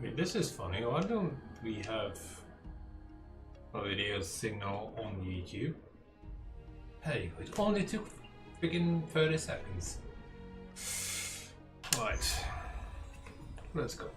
Wait, this is funny. Why don't we have a video signal on YouTube? Hey, it only took freaking 30 seconds. Right. Let's go.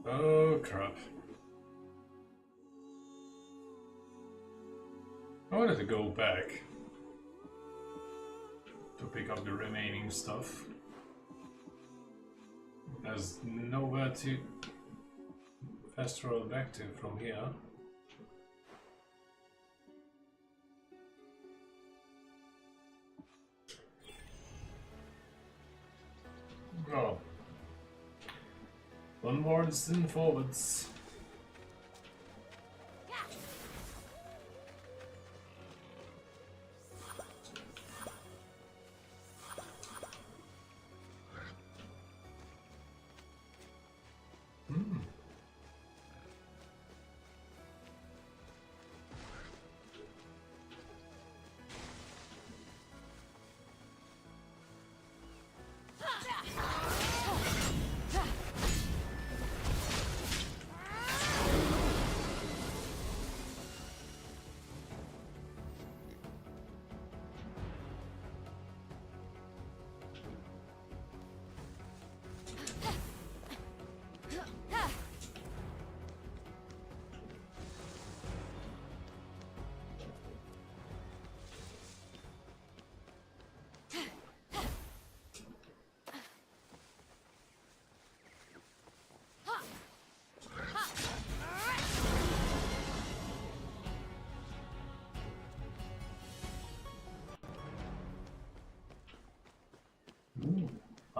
Oh crap. I wanted to go back to pick up the remaining stuff. There's nowhere to fast travel back to from here. Oh. Onwards and forwards.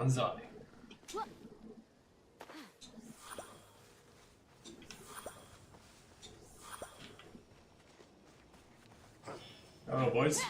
Anzai. Oh, boys.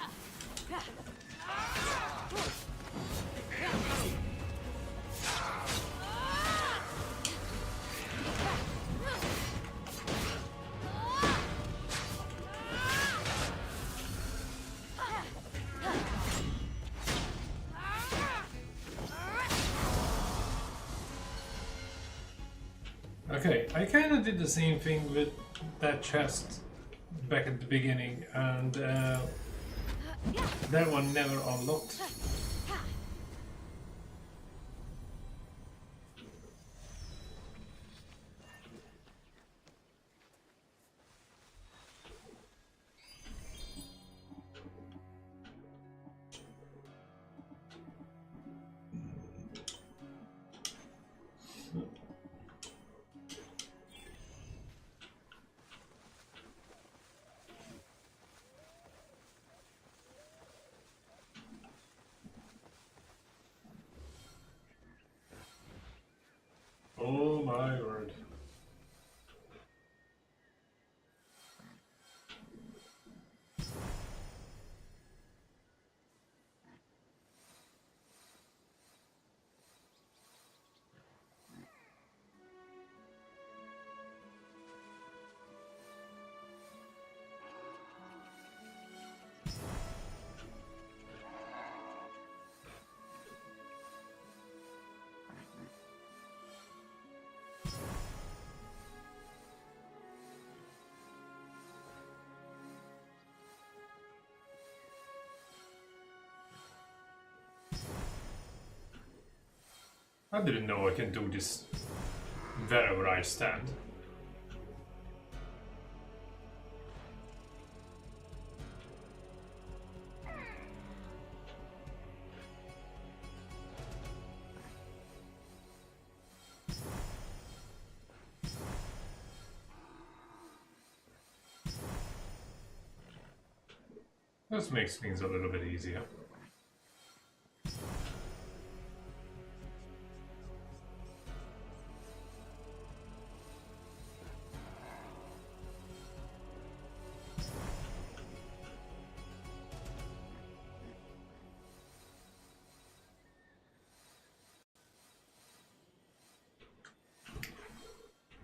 Okay, I kind of did the same thing with that chest back at the beginning, and that one never unlocked. I didn't know I can do this wherever I stand. This makes things a little bit easier.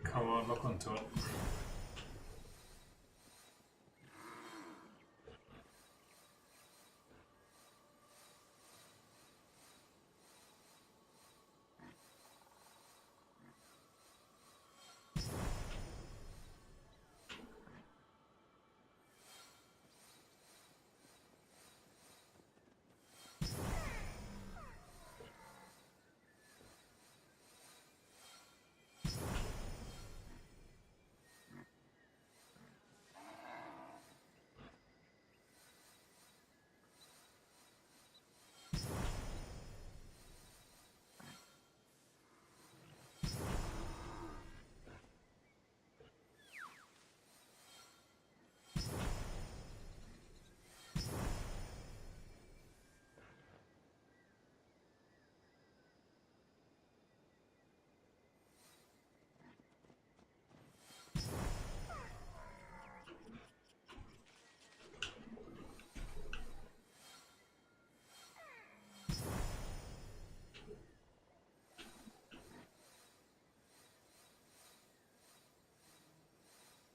Come on, lock onto it.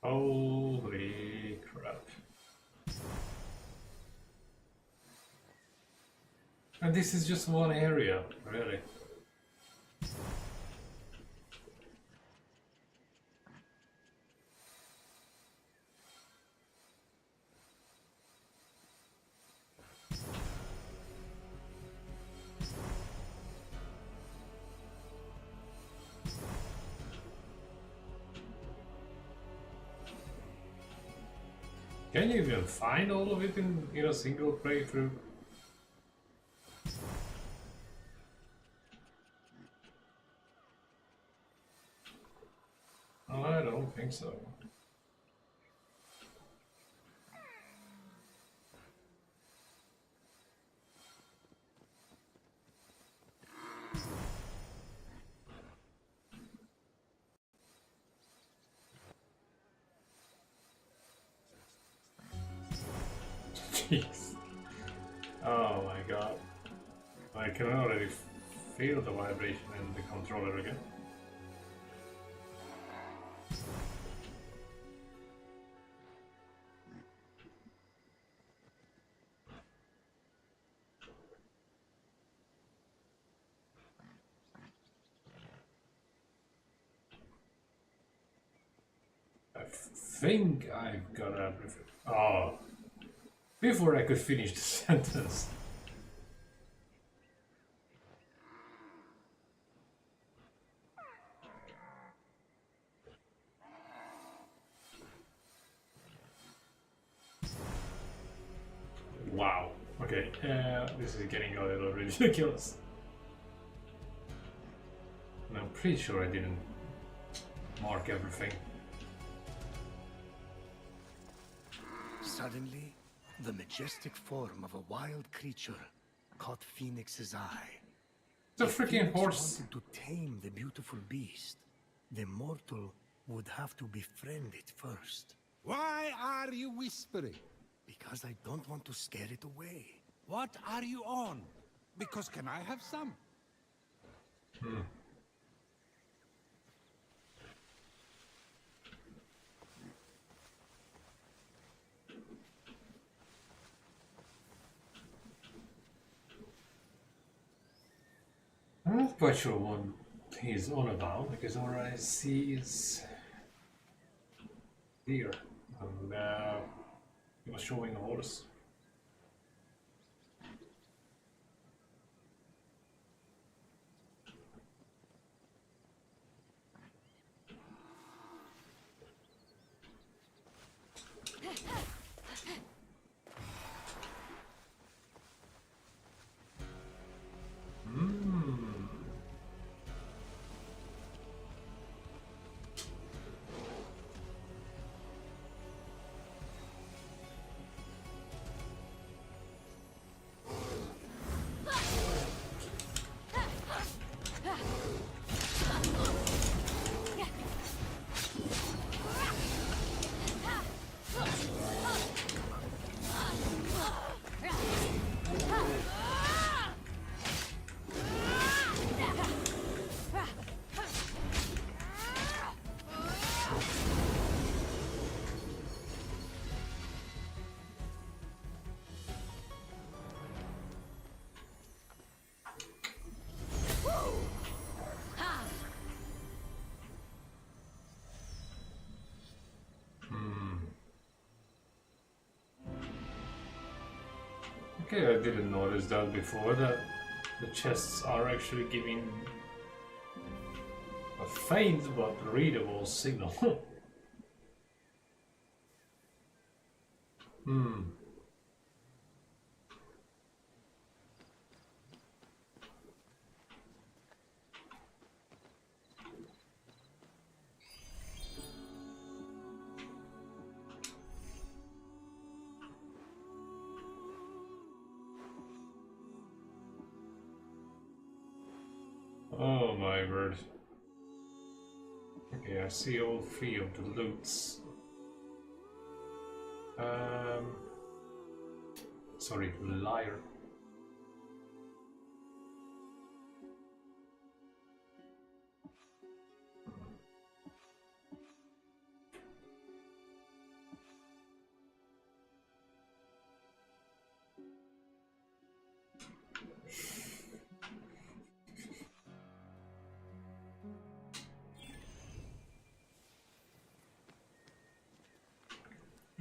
Holy crap. And this is just one area, really. Can you even find all of it in a single playthrough? I don't think so. Jeez. Oh my god. I can already feel the vibration in the controller again. I think I've got everything. Oh. Before I could finish the sentence. Wow. Okay, this is getting a little ridiculous. And I'm pretty sure I didn't mark everything. Suddenly, the majestic form of a wild creature caught Fenyx's eye. The If freaking Fenyx horse. wanted to tame the beautiful beast, the mortal would have to befriend it first. Why are you whispering? Because I don't want to scare it away. What are you on? Because can I have some? I'm not quite sure what he's on about because all I see is here. And he was showing a horse. Okay, I didn't notice that before, that the chests are actually giving a faint but readable signal. Hmm. Oh my word. Okay, I see all three of the loots. Sorry, liar.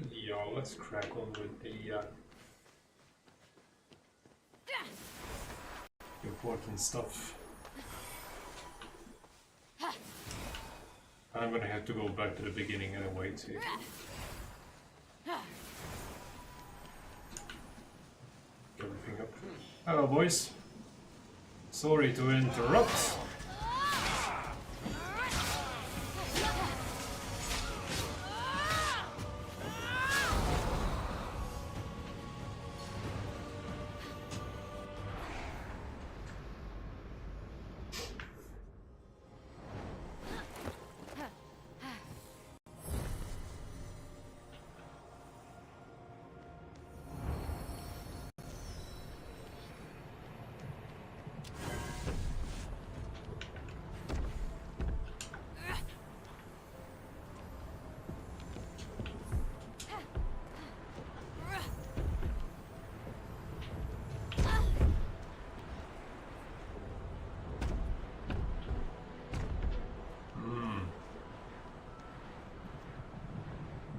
Yeah, let's crack on with the important stuff. I'm gonna have to go back to the beginning anyway too. Everything up. Hello boys. Sorry to interrupt.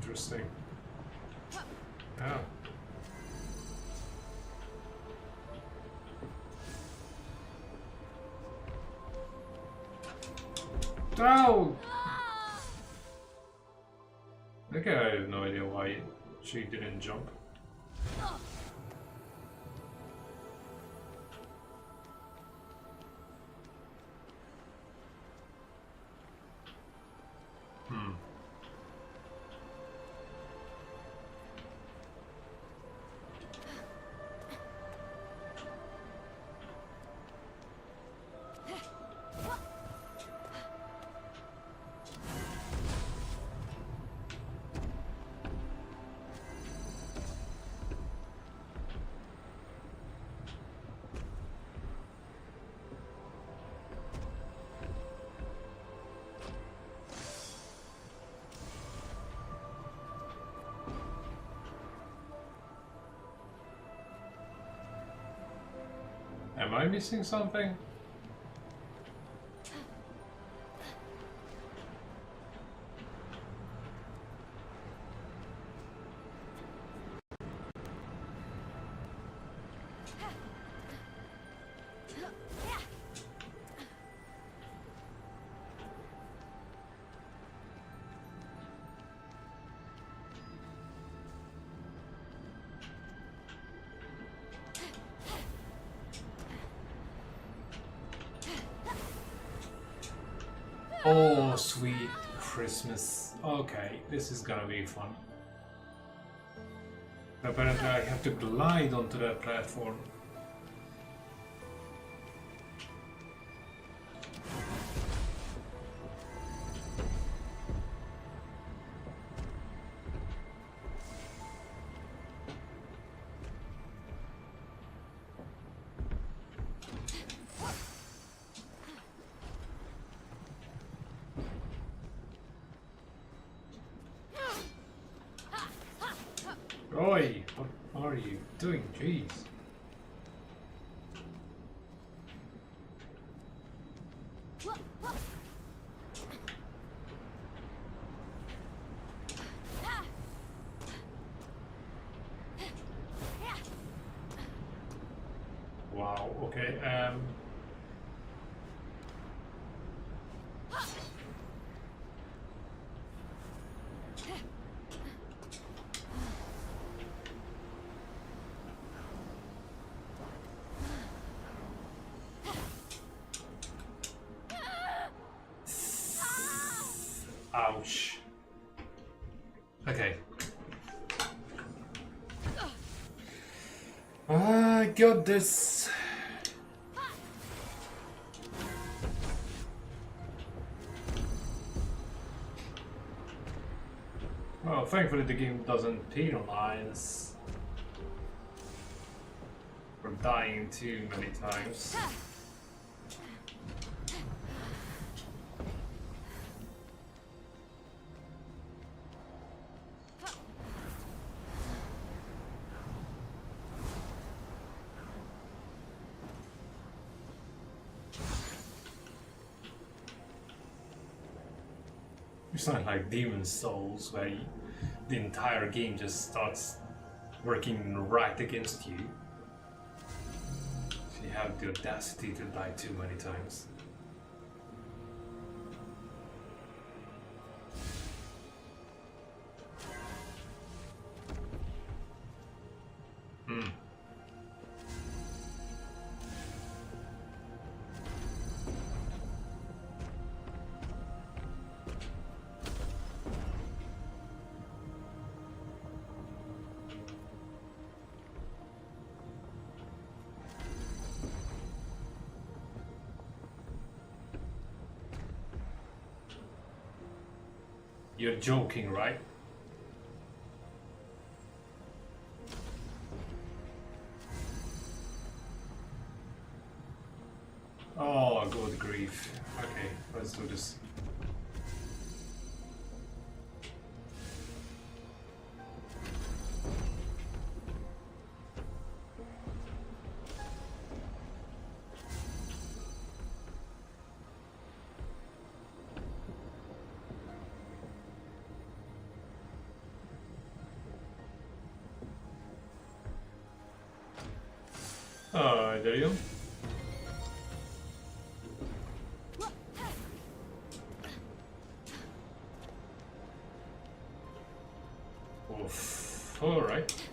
Interesting. Yeah. Ow! Okay, I have no idea why she didn't jump. Am I missing something? Oh, sweet Christmas. Okay, this is gonna be fun. Apparently I have to glide onto that platform. Roy, what are you doing? Jeez. Ouch. Okay. I got this. Well, thankfully the game doesn't penalize for dying too many times. It's not like Demon's Souls where the entire game just starts working right against you. So you have the audacity to die too many times. You're joking, right? Oh, good grief. Okay, let's do this. There you go. Oof. Alright.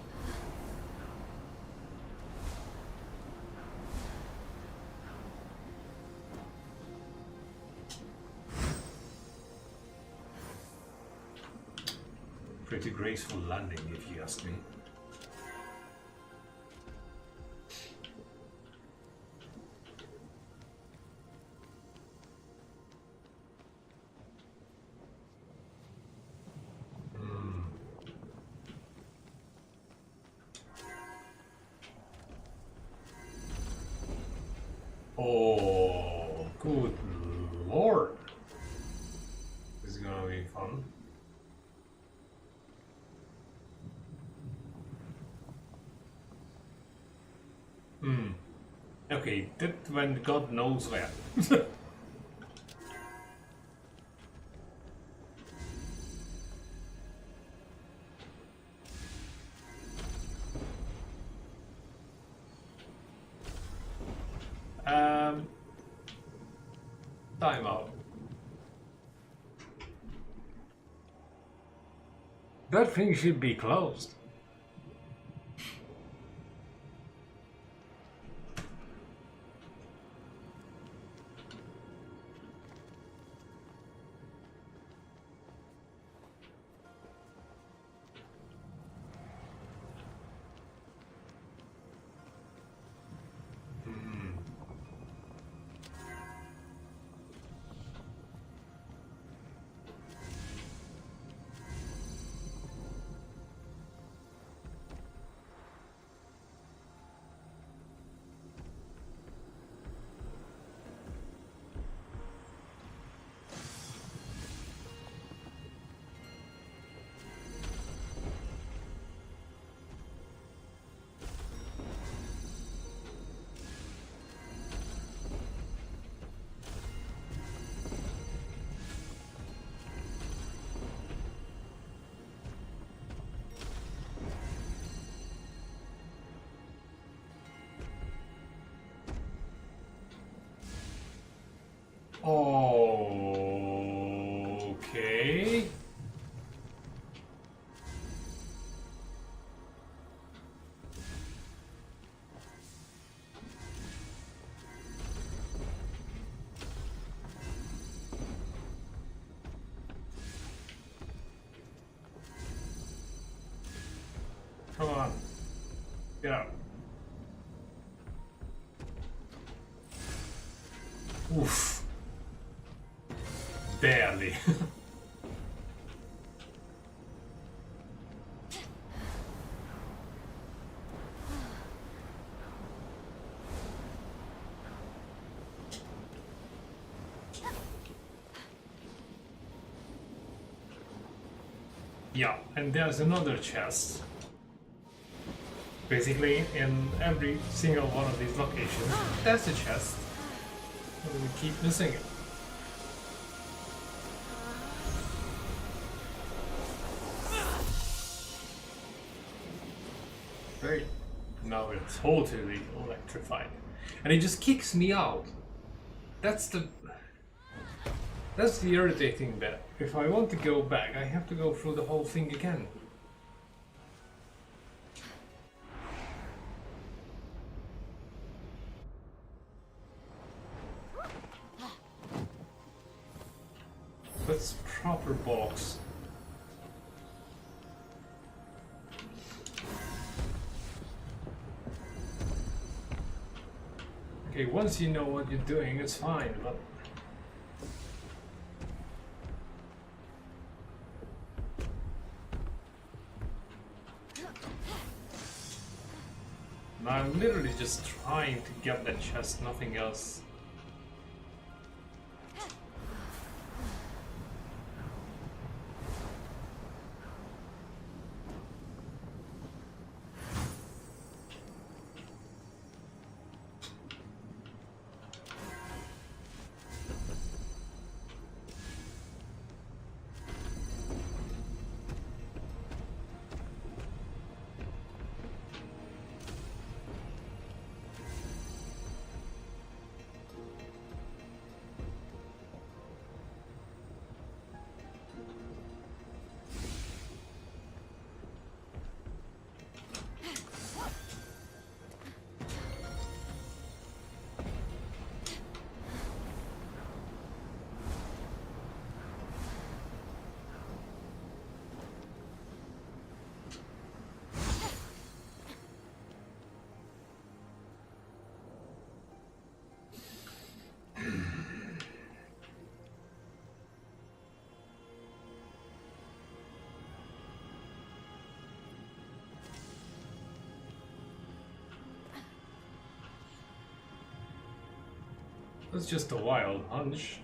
Pretty graceful landing, if you ask me. Oh, good lord. This is gonna be fun. Okay, that went God knows where. Time out. That thing should be closed. Okay. Come on. Get out. Oof. Barely. Yeah, and there's another chest. Basically, in every single one of these locations, there's a chest. And we keep missing it. Great. Now we're totally electrified. And it just kicks me out. That's the irritating bit. If I want to go back, I have to go through the whole thing again. That's proper box. Okay, once you know what you're doing, it's fine, but... I'm literally just trying to get that chest, nothing else. That's just a wild hunch.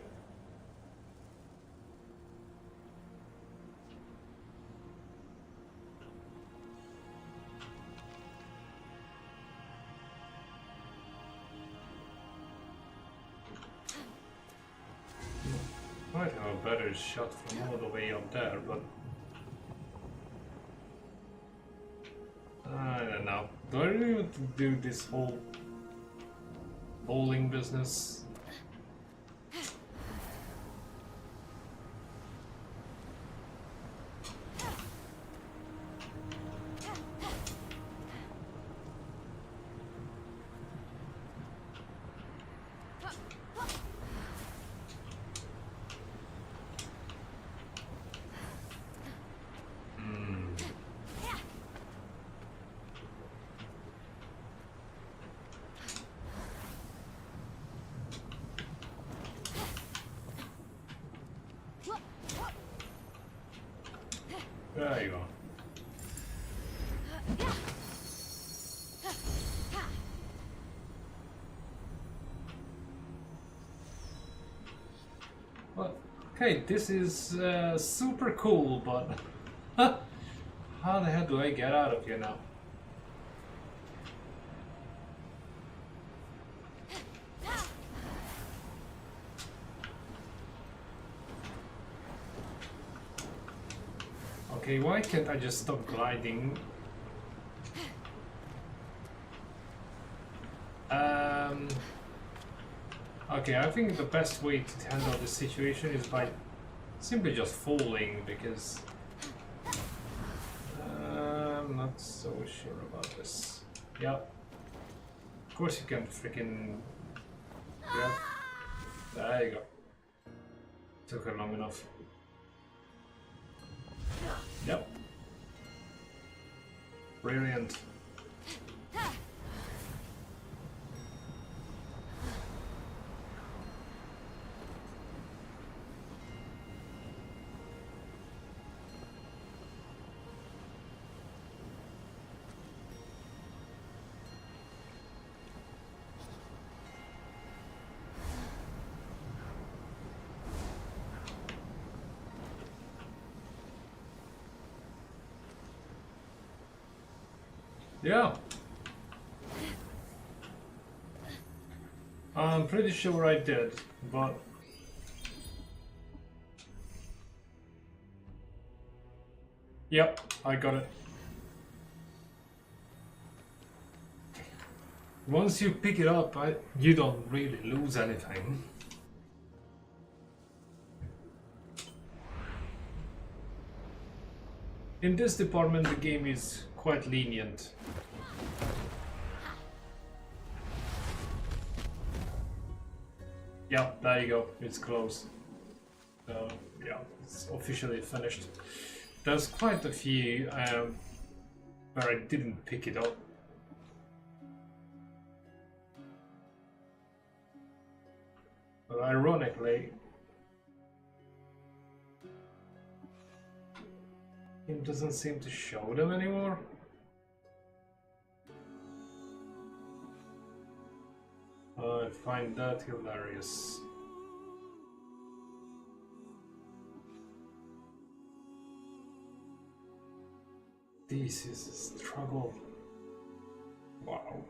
Might have a better shot from all the way up there, but... I don't know. Do I really want to do this whole bowling business? There you go. Well, okay, this is super cool, but how the hell do I get out of here now? Okay, why can't I just stop gliding? Okay, I think the best way to handle this situation is by simply just falling, because I'm not so sure about this. Yeah. Of course you can freaking grab. There you go. Took her long enough. Yep. Brilliant. Yeah. I'm pretty sure I did, but yep, I got it. Once you pick it up, you don't really lose anything. In this department, the game is quite lenient. Yeah, there you go. It's closed. Yeah, it's officially finished. There's quite a few where I didn't pick it up. But ironically, it doesn't seem to show them anymore. I find that hilarious. This is a struggle. Wow.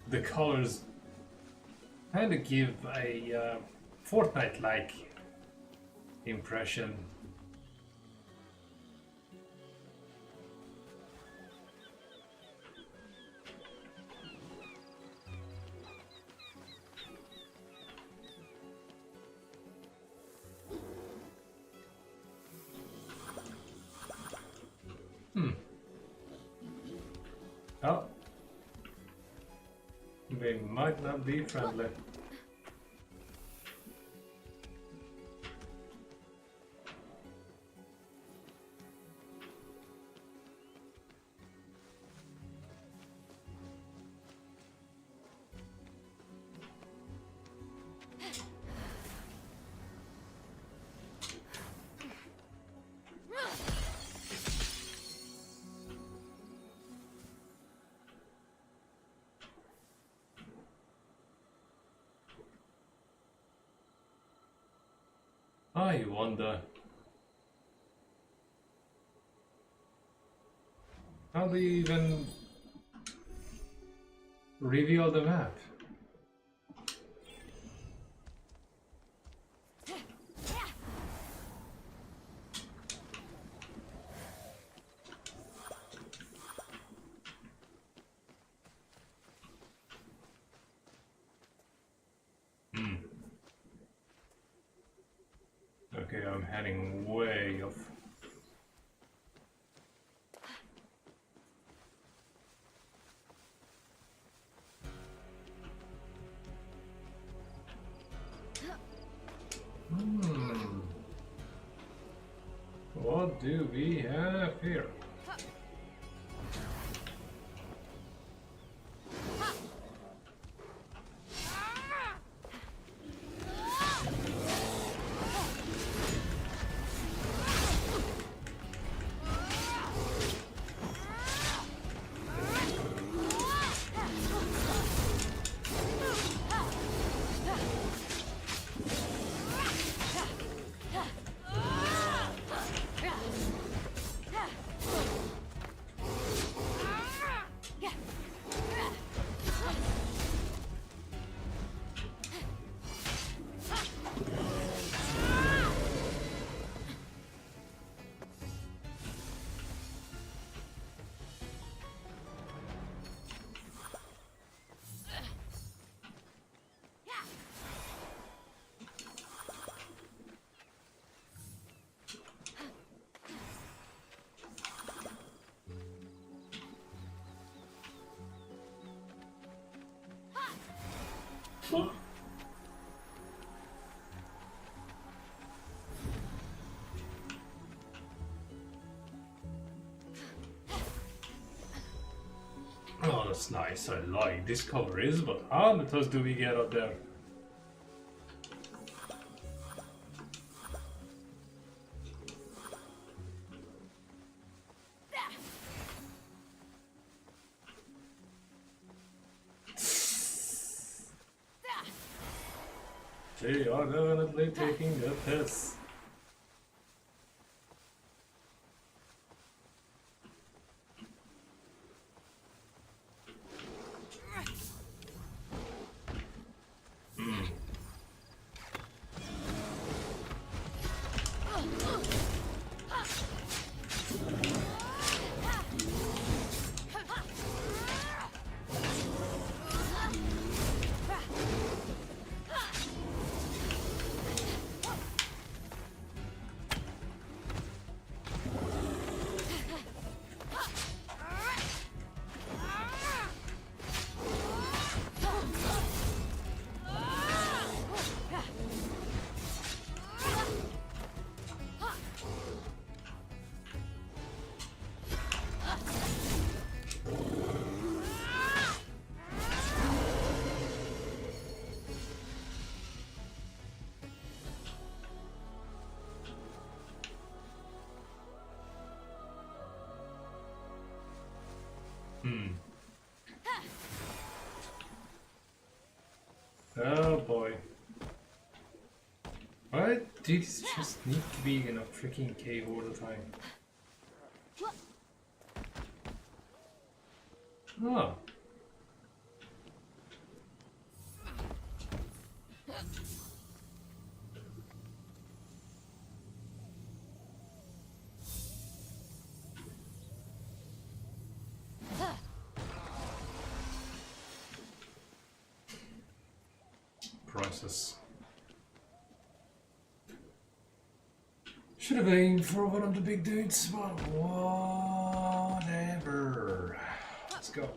The colors kind of give a Fortnite-like impression. Oh. They might not be friendly. I wonder, how do you even reveal the map? Okay, I'm heading way off. What do we have here? that's nice. I like discoveries, but how many do we get up there? They are definitely taking the piss. Oh boy. Why do these just need to be in a freaking cave all the time? Oh. Prices. Should have aimed for one of the big dudes, but whatever. Let's go.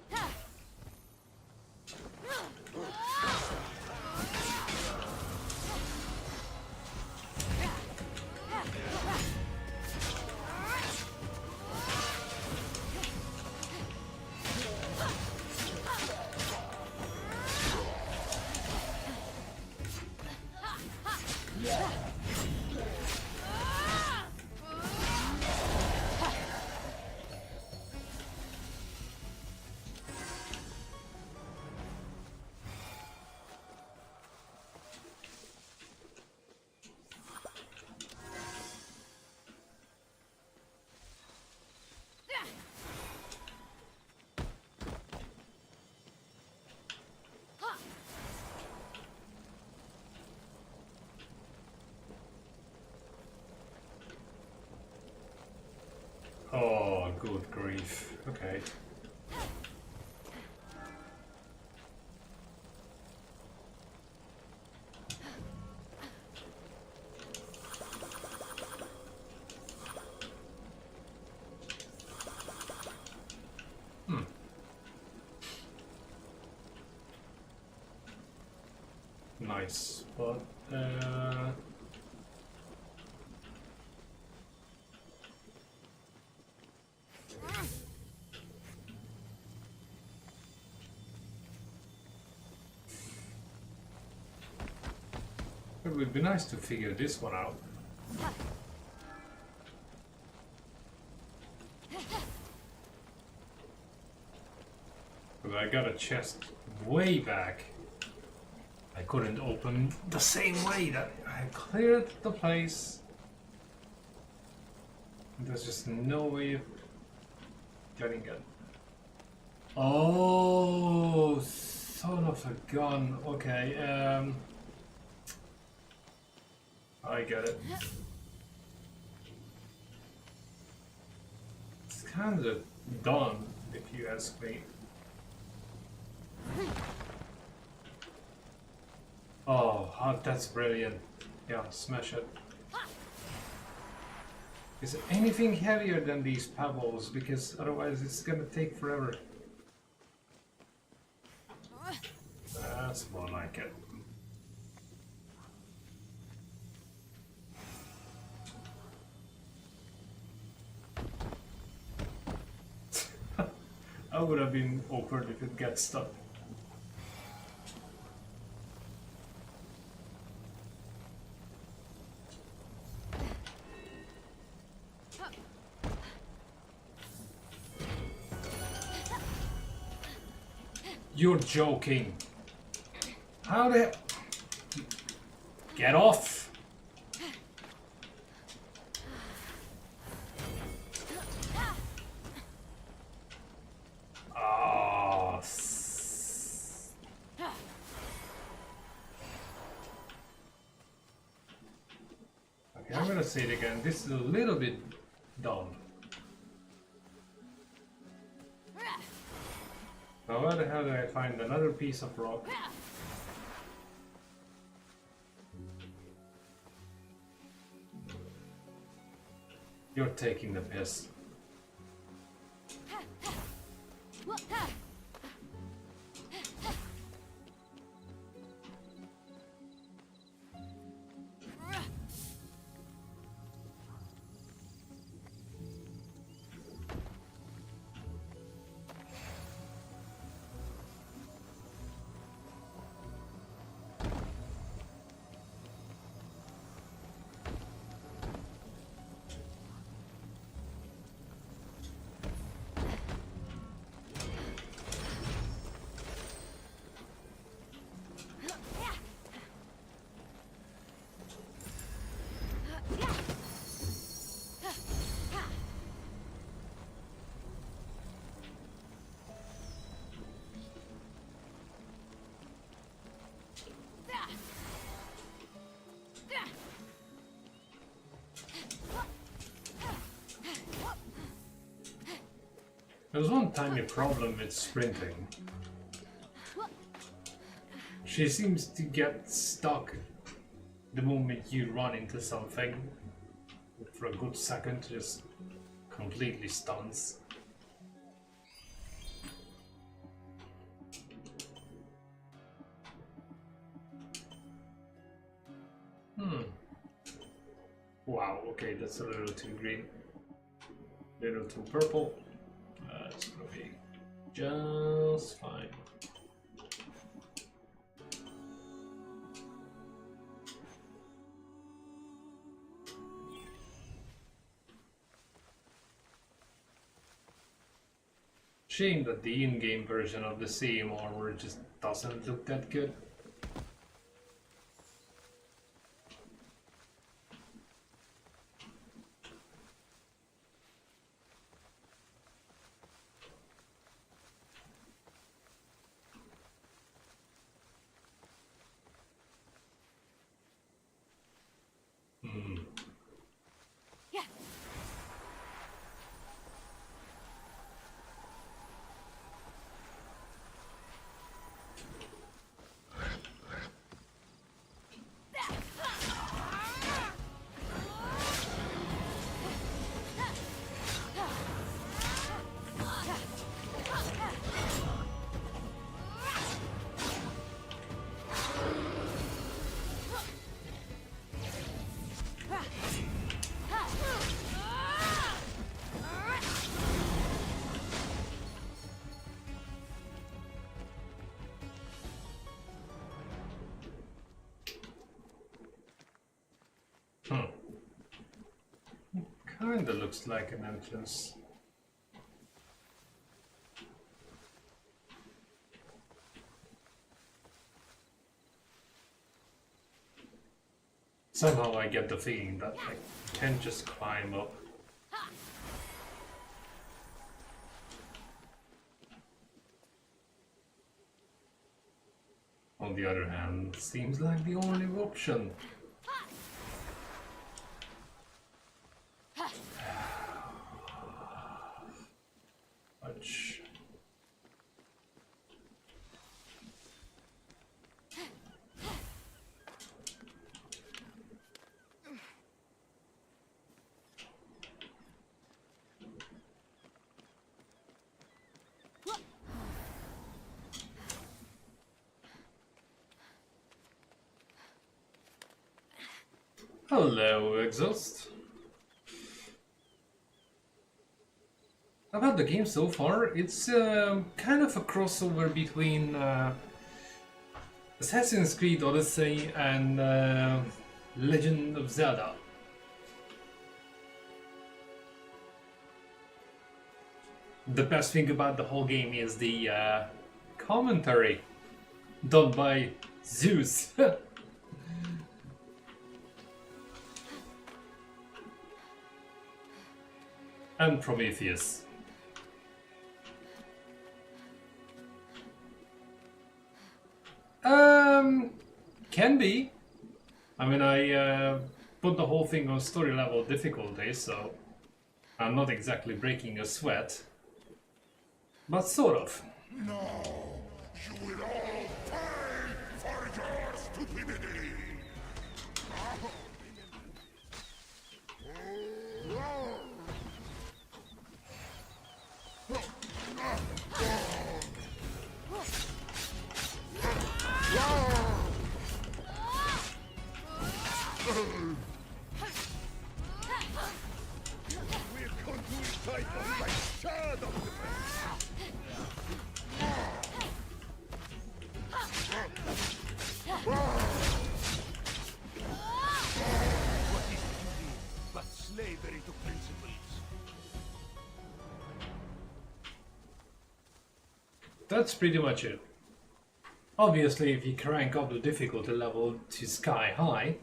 Oh, good grief. Okay. Nice, but it would be nice to figure this one out. But I got a chest way back. I couldn't open the same way that I cleared the place. There's just no way of getting it. Oh, son of a gun. Okay, I get it. It's kind of done, if you ask me. Oh, that's brilliant. Yeah, smash it. Is there anything heavier than these pebbles? Because otherwise it's gonna take forever. That's more like it. I That would have been awkward if it gets stuck. You're joking. How the... Get off! Ah. Okay, I'm gonna say it again. This is a little bit dumb. Now where the hell do I find another piece of rock? You're taking the piss. There's one tiny problem with sprinting. She seems to get stuck the moment you run into something. For a good second, just completely stuns. Wow, okay, that's a little too green. Little too purple. It's gonna be just fine. Shame that the in-game version of the same armor just doesn't look that good. Kinda looks like an entrance. Somehow I get the feeling that I can't just climb up. On the other hand, seems like the only option. Ouch. Hello, Exhaust. About the game so far, it's kind of a crossover between Assassin's Creed Odyssey and Legend of Zelda. The best thing about the whole game is the commentary done by Zeus. And Prometheus. Can be. I mean, I put the whole thing on story level difficulty, so I'm not exactly breaking a sweat. But sort of. No, you will all pay for your stupidity. We're going to excite them by shadow. What is beauty but slavery to principles? That's pretty much it. Obviously, if you crank up the difficulty level to sky high,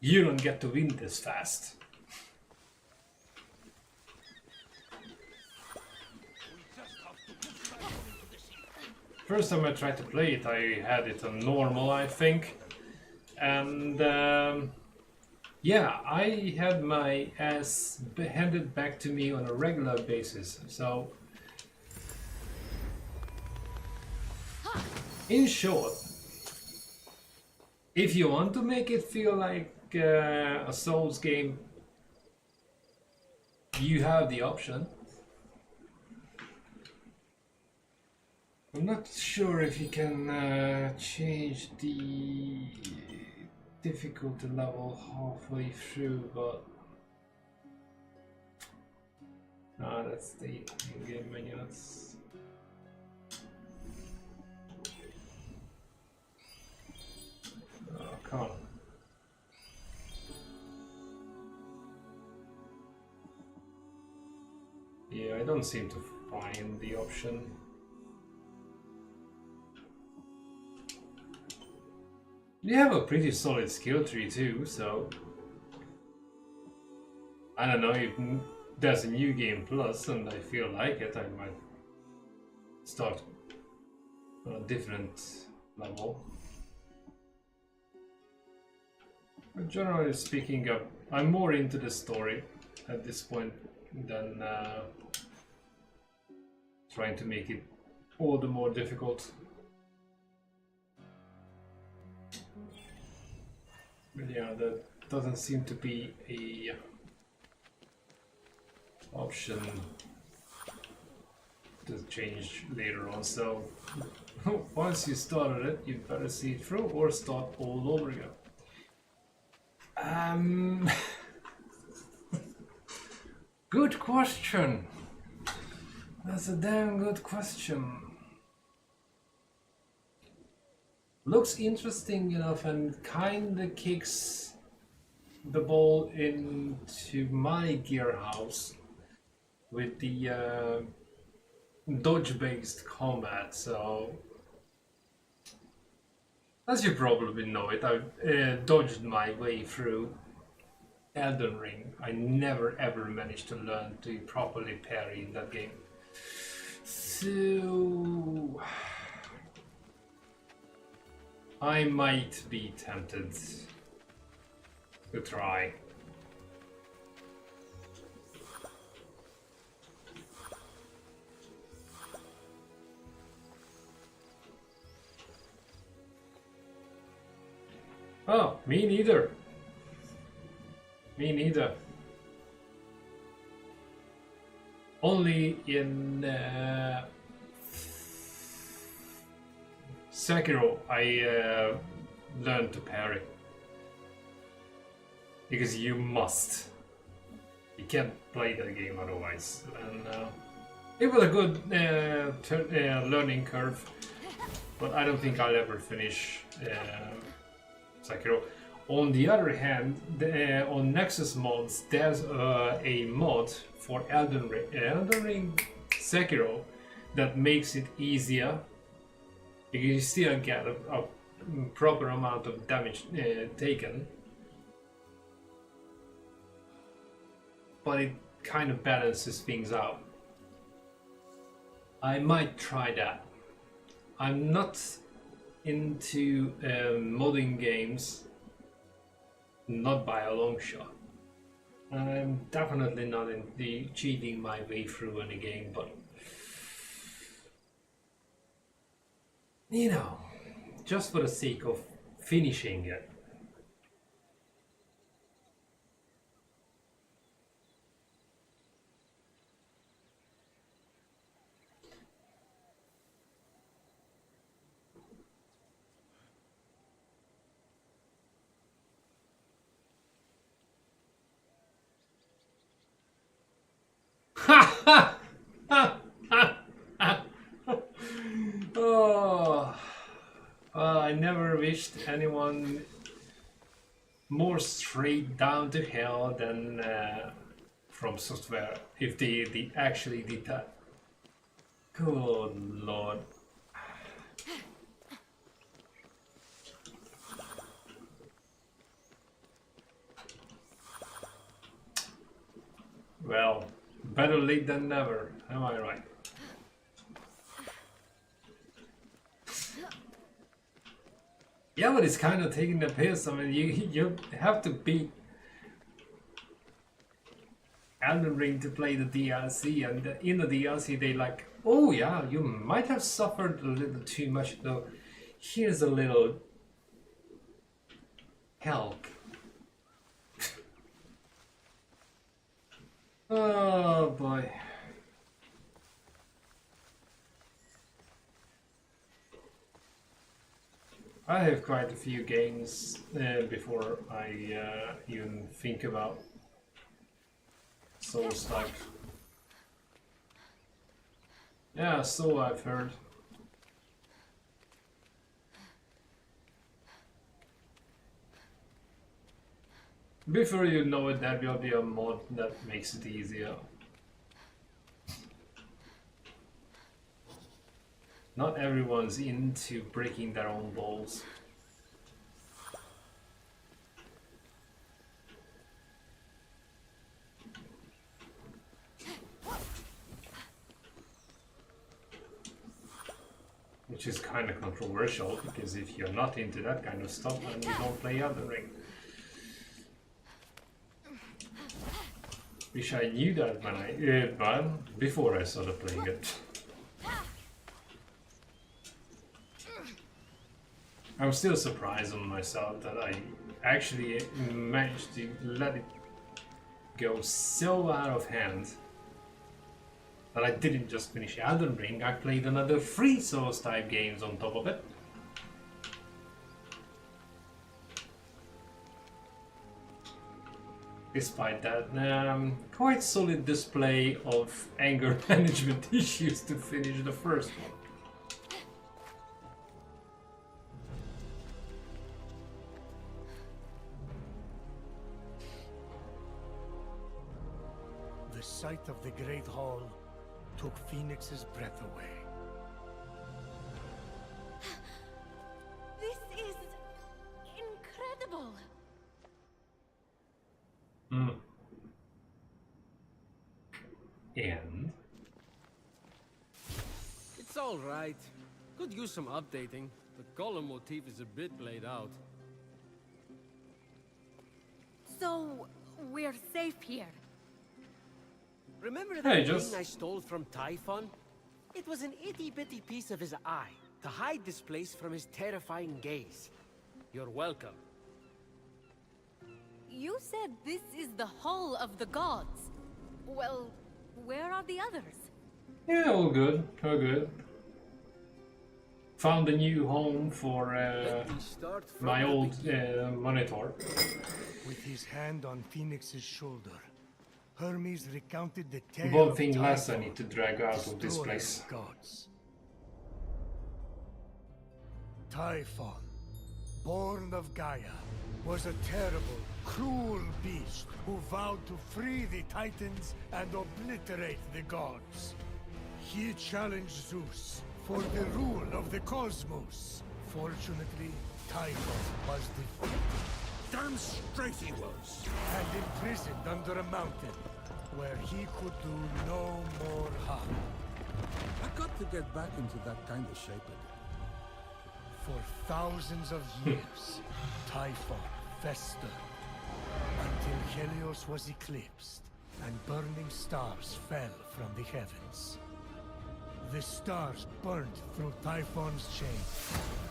you don't get to win this fast. First time I tried to play it, I had it on normal, I think. And yeah, I had my ass handed back to me on a regular basis. So, in short, if you want to make it feel like a Souls game, you have the option. I'm not sure if you can change the difficulty level halfway through, but no, that's the in-game menu. That's oh, come on. Yeah, I don't seem to find the option. You have a pretty solid skill tree too, so I don't know if there's a new game plus and I feel like it, I might start on a different level. But generally speaking, I'm more into the story at this point than trying to make it all the more difficult. But yeah, that doesn't seem to be a option to change later on, so once you started it, you better see it through or start all over again. Good question. That's a damn good question. Looks interesting enough and kinda kicks the ball into my gear house with the dodge-based combat. So, as you probably know it, I've dodged my way through Elden Ring. I never ever managed to learn to properly parry in that game. So I might be tempted to try. Oh, me neither. Me neither. Only in Sekiro I learned to parry. Because you must You can't play that game otherwise. And it was a good learning curve, but I don't think I'll ever finish Sekiro. On the other hand, on Nexus mods, there's a mod for Elden Ring Sekiro that makes it easier because you still get a proper amount of damage taken, but it kind of balances things out. I might try that. I'm not into modding games, not by a long shot. I'm definitely not into cheating my way through any game, but you know, just for the sake of finishing it. Oh, I never wished anyone more straight down to hell than From Software, if they actually did that. Good lord. Well, better late than never, am I right? Yeah, but it's kind of taking the piss. I mean, you have to beat Elden Ring to play the DLC, and in the DLC they like, oh yeah, you might have suffered a little too much though. Here's a little help. Oh boy. I have quite a few games before I even think about Souls-like. Yeah, so I've heard. Before you know it, there will be a mod that makes it easier. Not everyone's into breaking their own balls. Which is kind of controversial, because if you're not into that kind of stuff, then you don't play Elden Ring. Wish I knew that when but before I started playing it. I'm still surprised on myself that I actually managed to let it go so out of hand that I didn't just finish Elden Ring, I played another 3 Souls type games on top of it. Despite that, quite solid display of anger management issues to finish the first one. The sight of the Great Hall took Fenyx's breath away. This is incredible. And? It's all right. Could use some updating. The color motif is a bit played out. So, we're safe here. Remember Hey, that just- thing I stole from Typhon? It was an itty-bitty piece of his eye to hide this place from his terrifying gaze. You're welcome. You said this is the Hall of the Gods. Well, where are the others? Yeah, all good, all good. Found a new home for Let me start from my the old beginning. monitor. With his hand on Fenyx's shoulder, Hermes recounted the tale One of thing less I Typhon, need to drag out of this destroyer place. of gods. Typhon, born of Gaia, was a terrible, cruel beast who vowed to free the Titans and obliterate the gods. He challenged Zeus for the rule of the cosmos. Fortunately, Typhon was defeated Damn straight he was. and imprisoned under a mountain, where he could do no more harm. I got to get back into that kind of shape again. For thousands of years, Typhon festered, until Helios was eclipsed, and burning stars fell from the heavens. The stars burnt through Typhon's chain,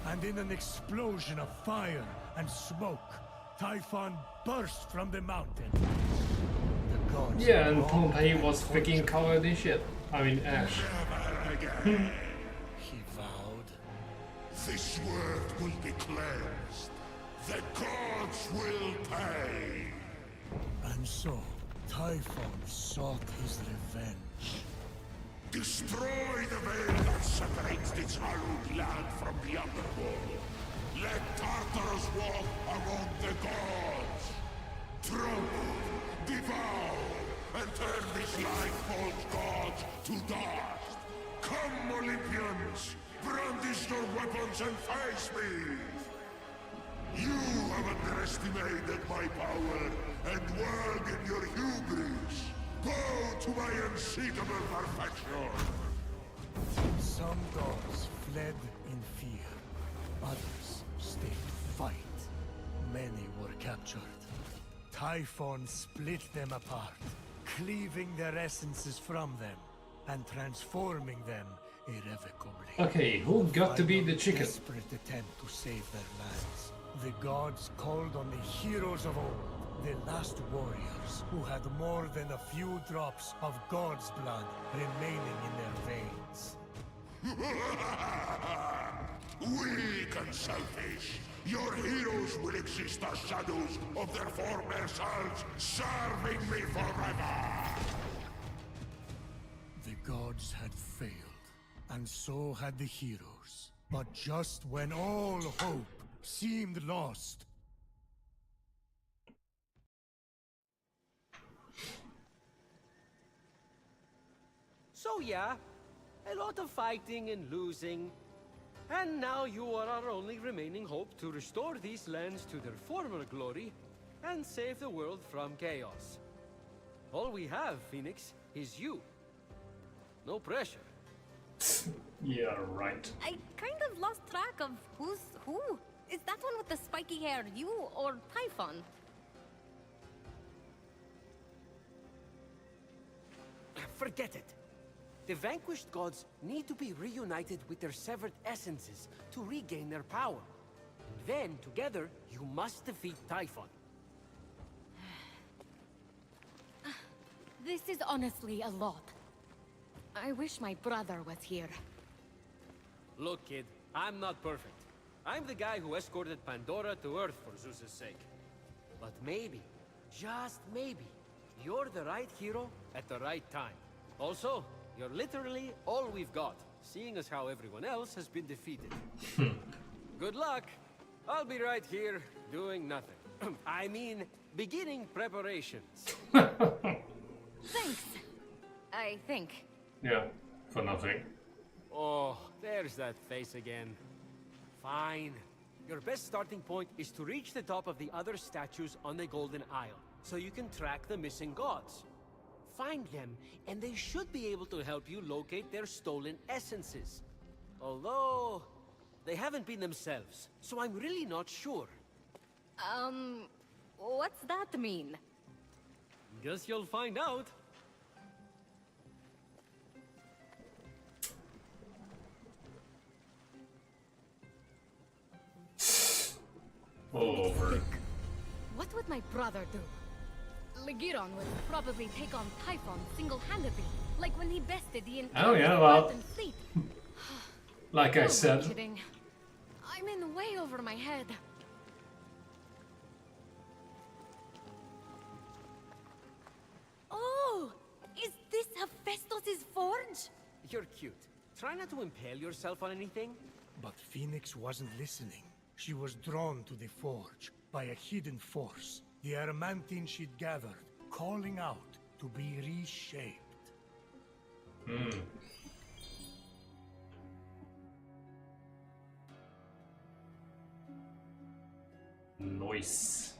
and in an explosion of fire and smoke, Typhon burst from the mountain. The gods Yeah, and longed Pompeii for was freaking torture. covered in shit. I mean, ash. Never again. He vowed. This world will be cleansed. The gods will pay. And so, Typhon sought his revenge. Destroy the veil that separates this hallowed land from the underworld. Let Tartarus walk among the gods. Trample, devour, and turn these life-bolt gods to dust. Come, Olympians, brandish your weapons and face me. You have underestimated my power and work in your hubris. Go to my unseatable perfection. Some gods fled in fear. Others stayed to fight. Many were captured. Typhon split them apart, cleaving their essences from them and transforming them irrevocably. Okay, who got to be the chicken? Desperate attempt to save their lands. The gods called on the heroes of old, the last warriors who had more than a few drops of God's blood remaining in their veins. Weak and selfish, your heroes will exist as shadows of their former selves, serving me forever! The gods had failed, and so had the heroes. But just when all hope seemed lost, So yeah, a lot of fighting and losing. And now you are our only remaining hope to restore these lands to their former glory and save the world from chaos. All we have, Fenyx, is you. No pressure. Yeah, right. I kind of lost track of who's who. Is that one with the spiky hair you or Typhon? Forget it. The vanquished gods need to be reunited with their severed essences to regain their power. And then, together, you must defeat Typhon. This is honestly a lot. I wish my brother was here. Look, kid, I'm not perfect. I'm the guy who escorted Pandora to Earth for Zeus's sake. But maybe, just maybe, you're the right hero at the right time. Also, you're literally all we've got, seeing as how everyone else has been defeated. Good luck. I'll be right here, doing nothing. I mean, beginning preparations. Thanks. I think. Yeah, for nothing. Oh, there's that face again. Fine. Your best starting point is to reach the top of the other statues on the Golden Isle, so you can track the missing gods. Find them, and they should be able to help you locate their stolen essences. Although, they haven't been themselves, so I'm really not sure. What's that mean? Guess you'll find out. All over. What would my brother do? Legiron would probably take on Typhon single-handedly, like when he bested the entire Oh, yeah, well. Spartan fleet. Like Who I am said. kidding? I'm in way over my head. Oh, cute. Try not to impale yourself on anything. But Fenyx wasn't listening. She was drawn to the forge by a hidden force, the adamantine she'd gathered, calling out to be reshaped. Nice.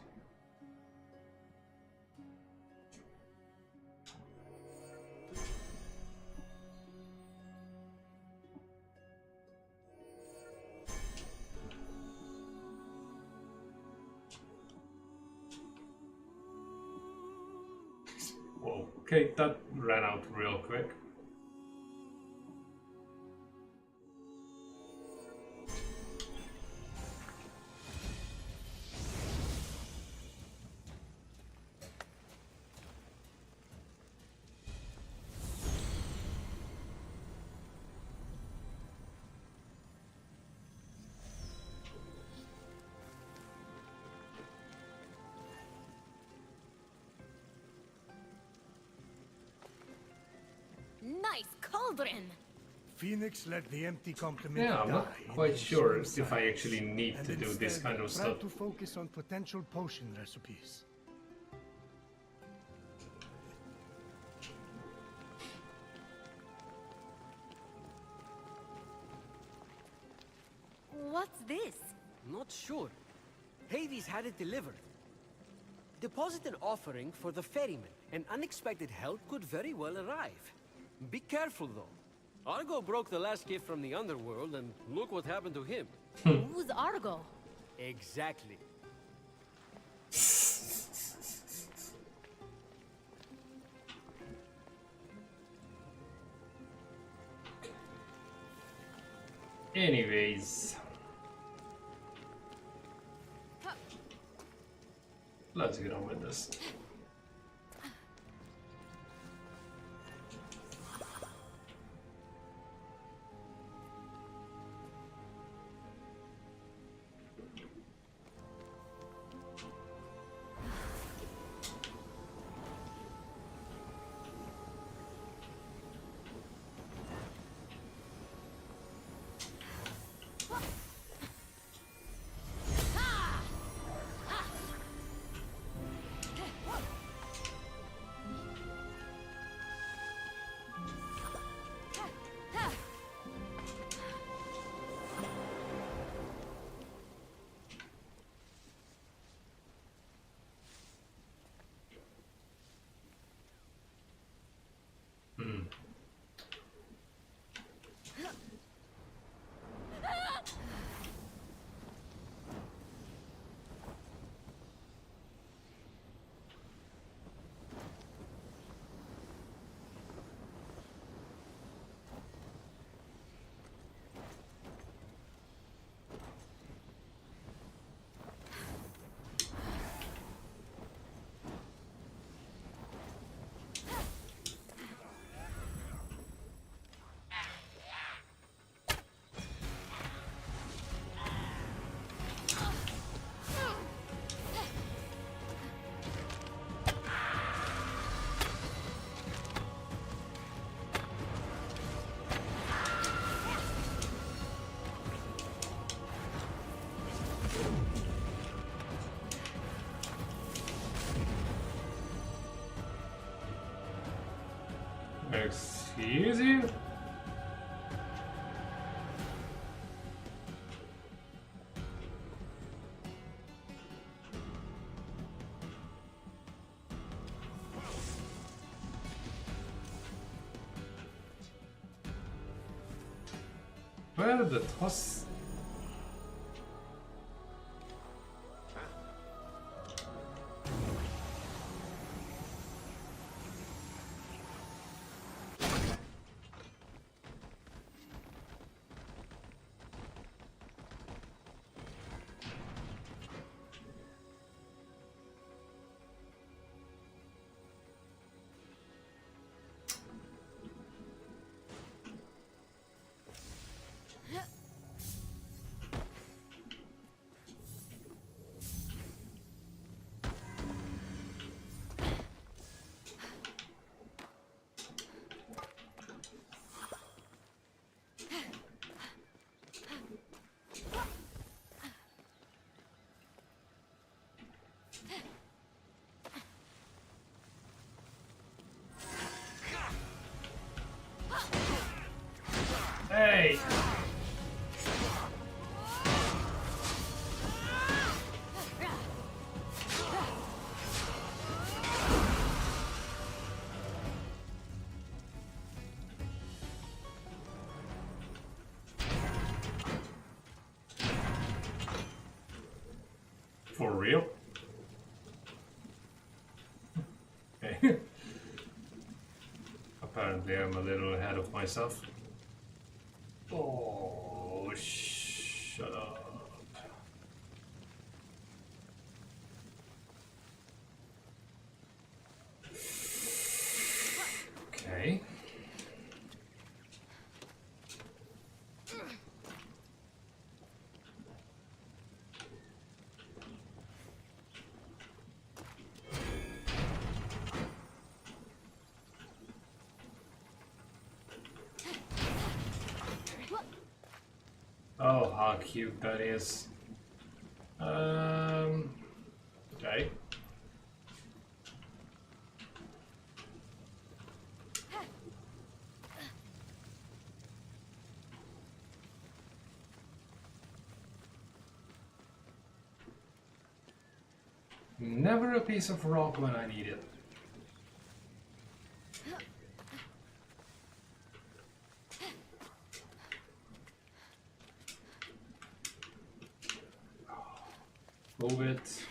Whoa, okay, that ran out real quick. Nice cauldron! Fenyx let the empty compliment Yeah, I'm die not in quite sure ensuing if I silence, actually need and to do this instead kind of tried stuff. to focus on potential potion recipes. What's this? Not sure. Hades had it delivered. Deposit an offering for the ferryman. An unexpected help could very well arrive. Be careful, though. Argo broke the last gift from the underworld, and look what happened to him. Who's Argo? Exactly. Anyways, let's get on with this. Excuse you? Where the toss? real? Okay. Apparently I'm a little ahead of myself. Oh, shut up. Okay. Oh, how cute that is. Okay. Never a piece of rock when I need it. Move it.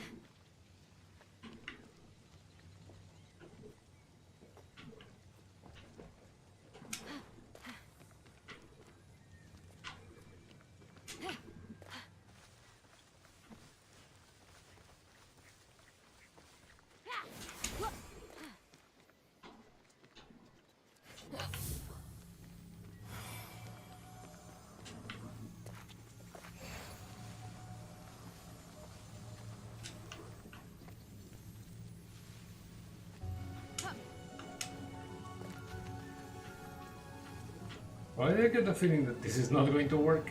Why do I get the feeling that this is not going to work?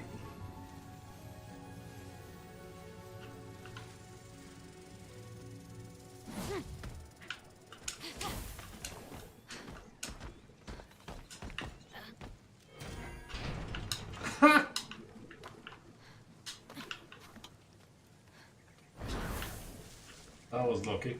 That was lucky.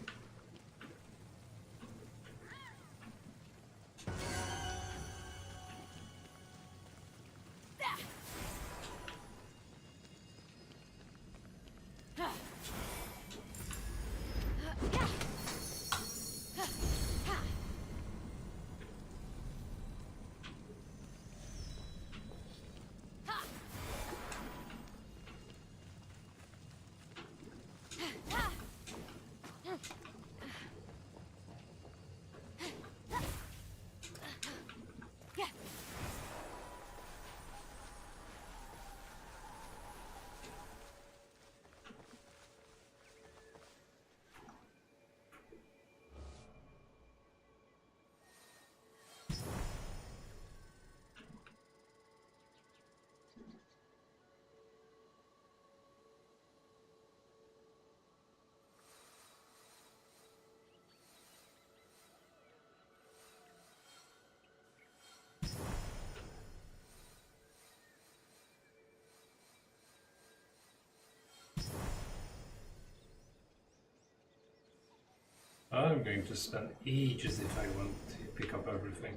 I'm going to spend ages if I want to pick up everything.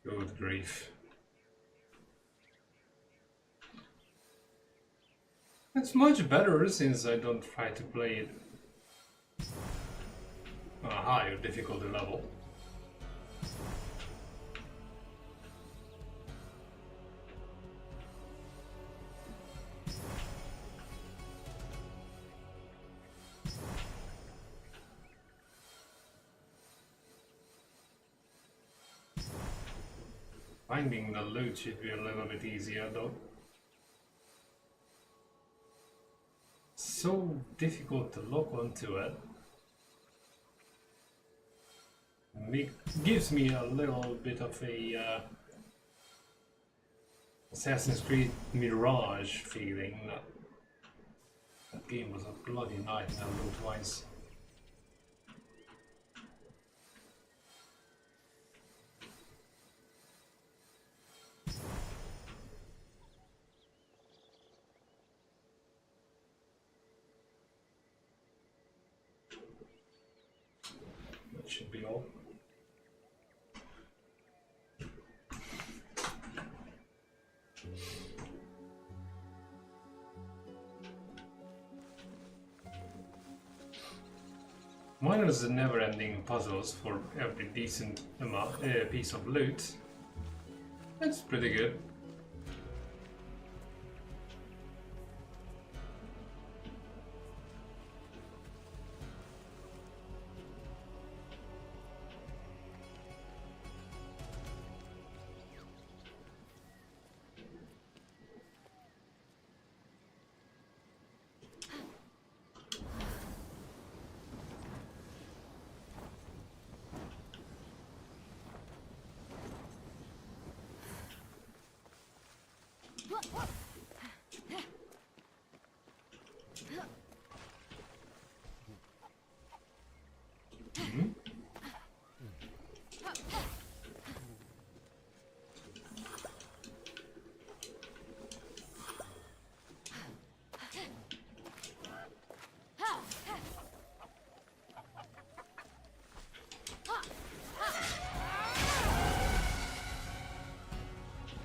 Good grief. It's much better since I don't try to play it on a higher difficulty level. Finding the loot should be a little bit easier though. So difficult to lock onto it. Gives me a little bit of a Assassin's Creed Mirage feeling. That game was a bloody nightmare loot-wise. That should be all. Miners are never-ending puzzles for every decent amount, piece of loot. That's pretty good.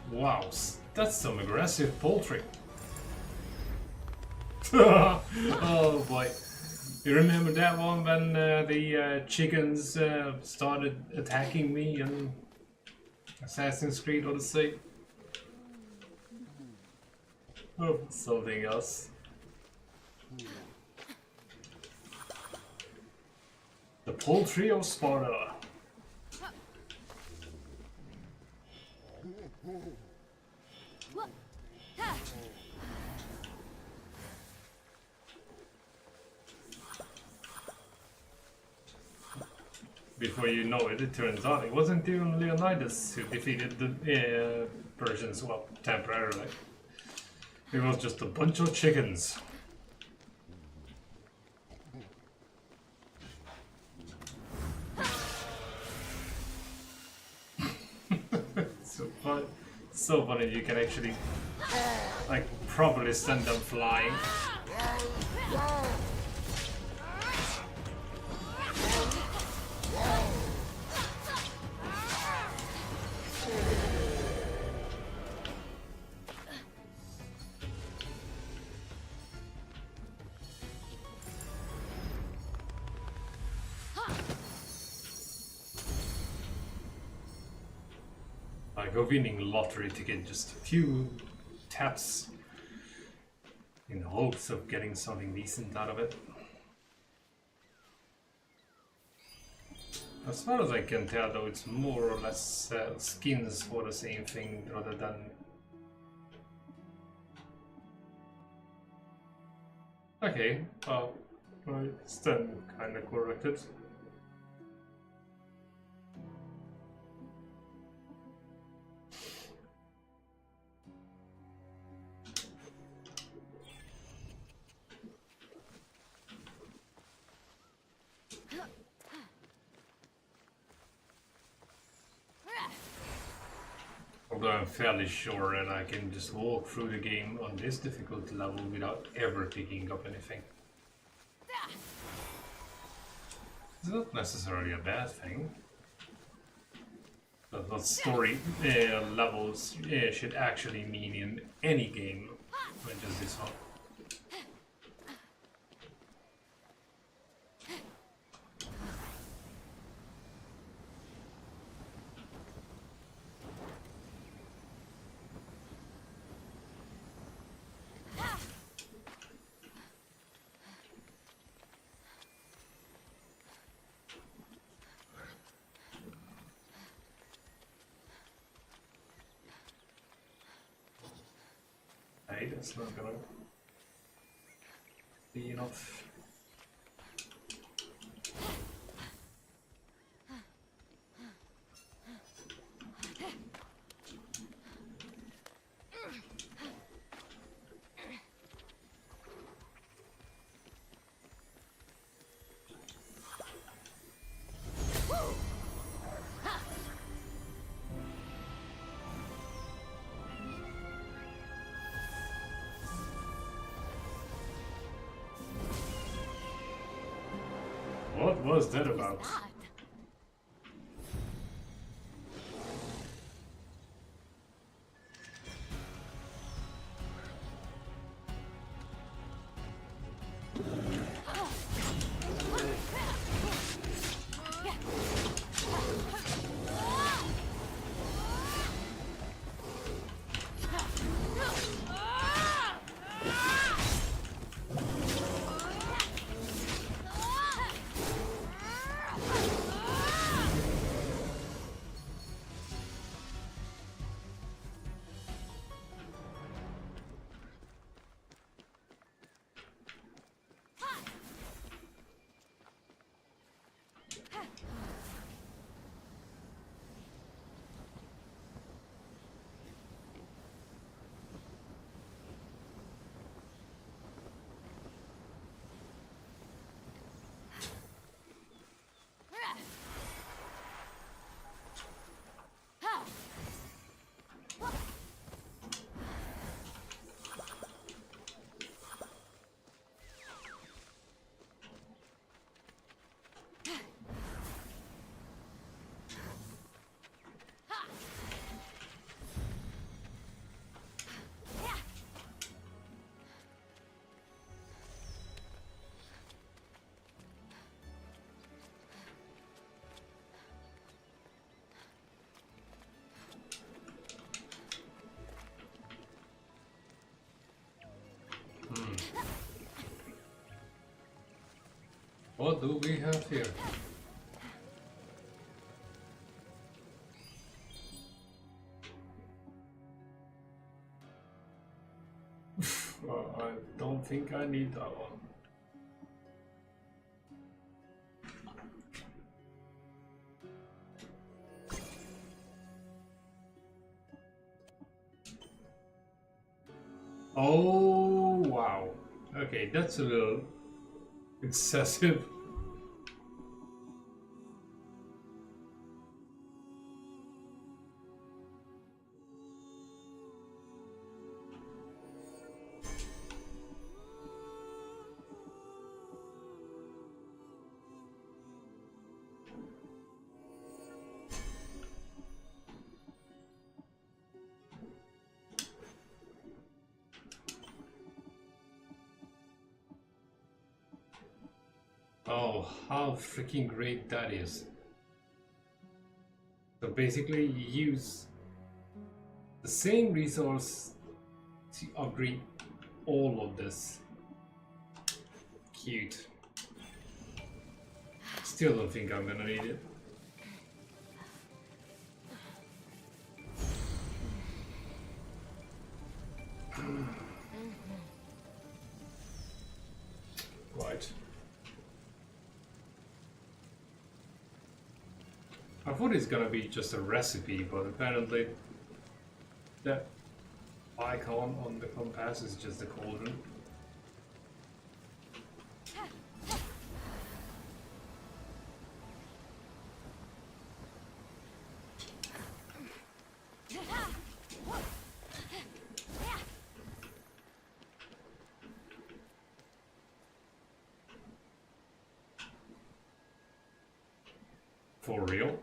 Wow, that's some aggressive poultry. Oh boy. You remember that one when the chickens started attacking me in Assassin's Creed Odyssey? Oh, something else. The poultry of Sparta. Before you know it, it turns out it wasn't even Leonidas who defeated the Persians, well, temporarily. It was just a bunch of chickens. So funny you can actually, like, properly send them flying. Like a winning lottery ticket, just a few taps in hopes of getting something decent out of it. As far as I can tell though, it's more or less skins for the same thing rather than... Okay, well, I stand kinda corrected. Although I'm fairly sure that I can just walk through the game on this difficulty level without ever picking up anything. It's not necessarily a bad thing. But what story levels should actually mean in any game, not just this one. Hey, that's not gonna be enough. What was that What is about? that? What do we have here? Well, I don't think I need that one. Oh, wow. Okay, that's a little excessive. Oh, how freaking great that is. So basically you use the same resource to upgrade all of this. Cute. Still don't think I'm gonna need it. Right. I thought it's gonna be just a recipe, but apparently that icon on the compass is just a cauldron. For real?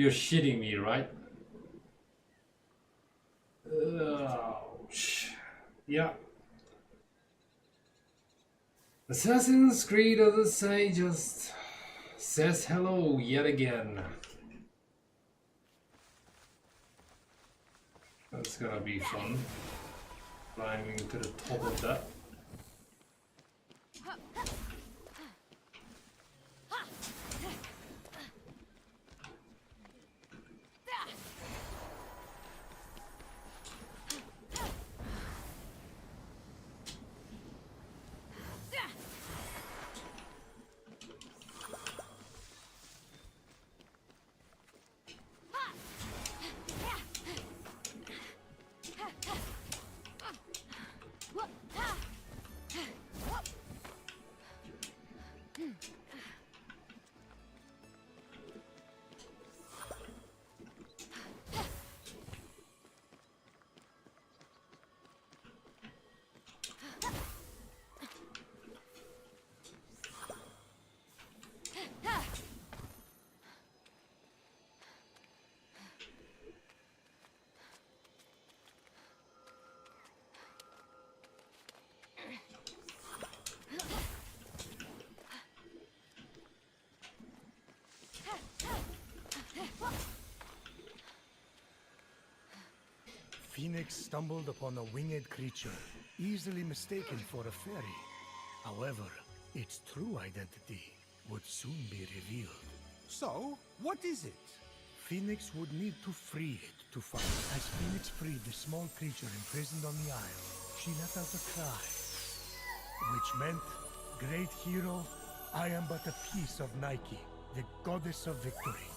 You're shitting me, right? Ouch. Yeah. Assassin's Creed Odyssey just says hello yet again. That's gonna be fun. Climbing to the top of that. Fenyx stumbled upon a winged creature, easily mistaken for a fairy. However, its true identity would soon be revealed. So, what is it? Fenyx would need to free it to fight. As Fenyx freed the small creature imprisoned on the isle, she let out a cry, which meant, "Great hero, I am but a piece of Nike, the goddess of victory.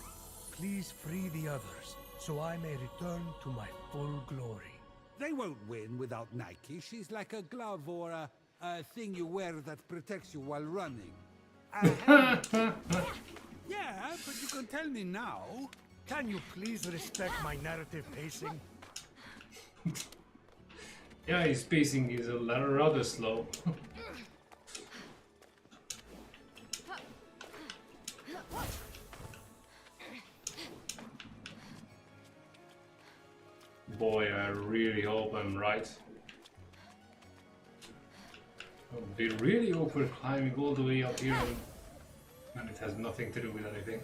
Please free the others, so I may return to my full glory." They won't win without Nike. She's like a glove or a thing you wear that protects you while running. Yeah, but you can tell me now. Can you please respect my narrative pacing? Yeah, his pacing is rather slow. Boy, I really hope I'm right. It would be really awkward climbing all the way up here and it has nothing to do with anything.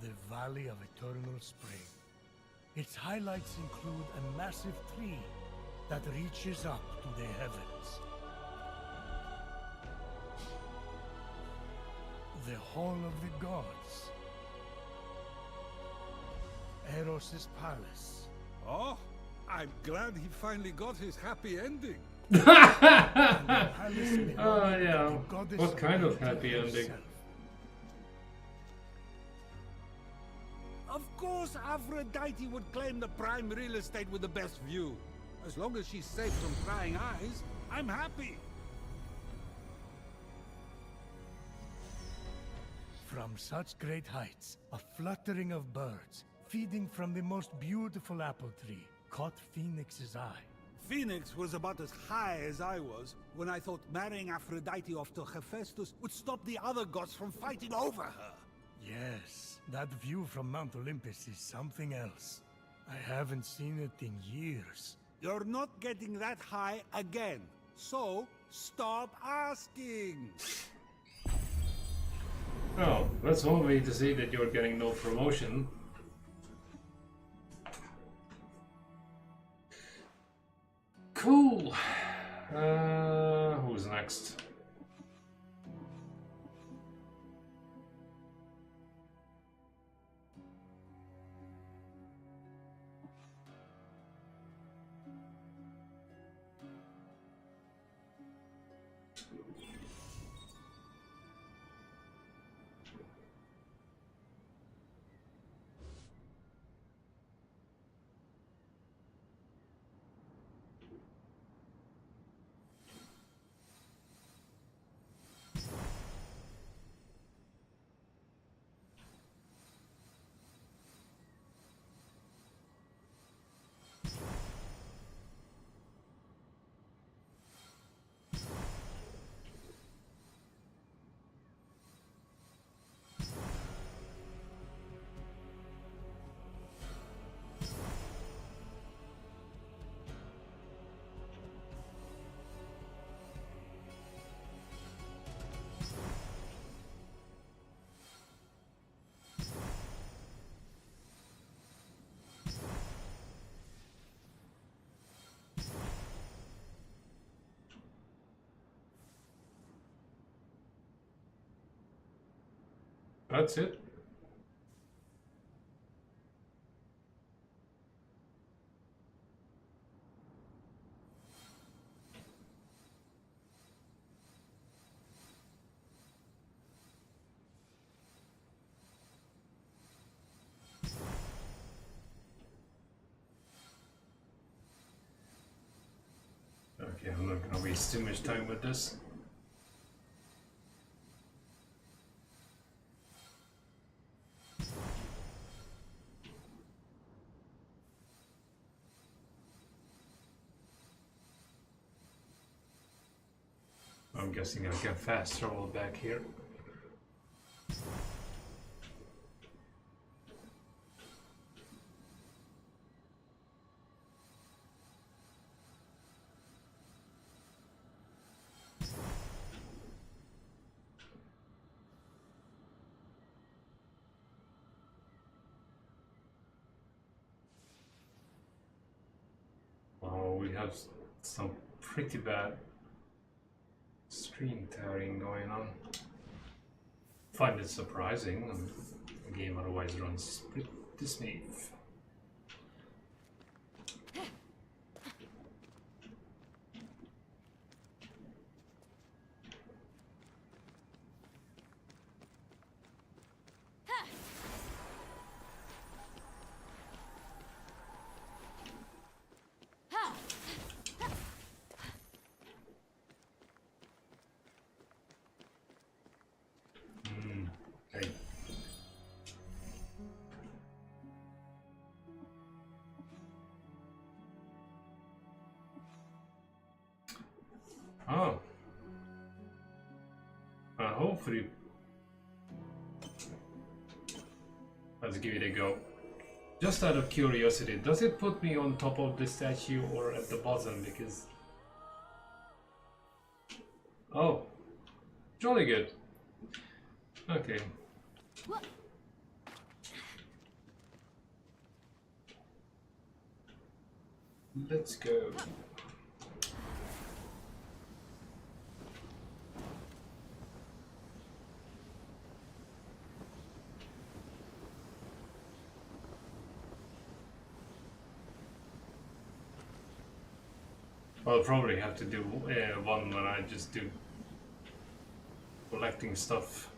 The Valley of Eternal Spring. Its highlights include a massive tree that reaches up to the heavens. The Hall of the Gods. Eros' palace. Oh, I'm glad he finally got his happy ending. And the palace belonging Oh yeah, to the goddess what kind of beauty happy ending? herself. Of course, Aphrodite would claim the prime real estate with the best view. As long as she's safe from prying eyes, I'm happy. From such great heights, a fluttering of birds, feeding from the most beautiful apple tree, caught Fenyx's eye. Fenyx was about as high as I was when I thought marrying Aphrodite off to Hephaestus would stop the other gods from fighting over her. Yes, that view from Mount Olympus is something else. I haven't seen it in years. You're not getting that high again, so stop asking. Oh, that's one way to say that you're getting no promotion. Cool. Who's next? That's it. Okay, I'm not gonna waste too much time with this. I'm guessing I can fast travel back here. Oh, we have some pretty bad screen tearing going on. Find it surprising. The game otherwise runs pretty smooth. Hey. Oh. Hopefully. Let's give it a go. Just out of curiosity, does it put me on top of the statue or at the bottom? Because... Oh. Jolly good. Okay. Let's go. I'll probably have to do one when I just do collecting stuff.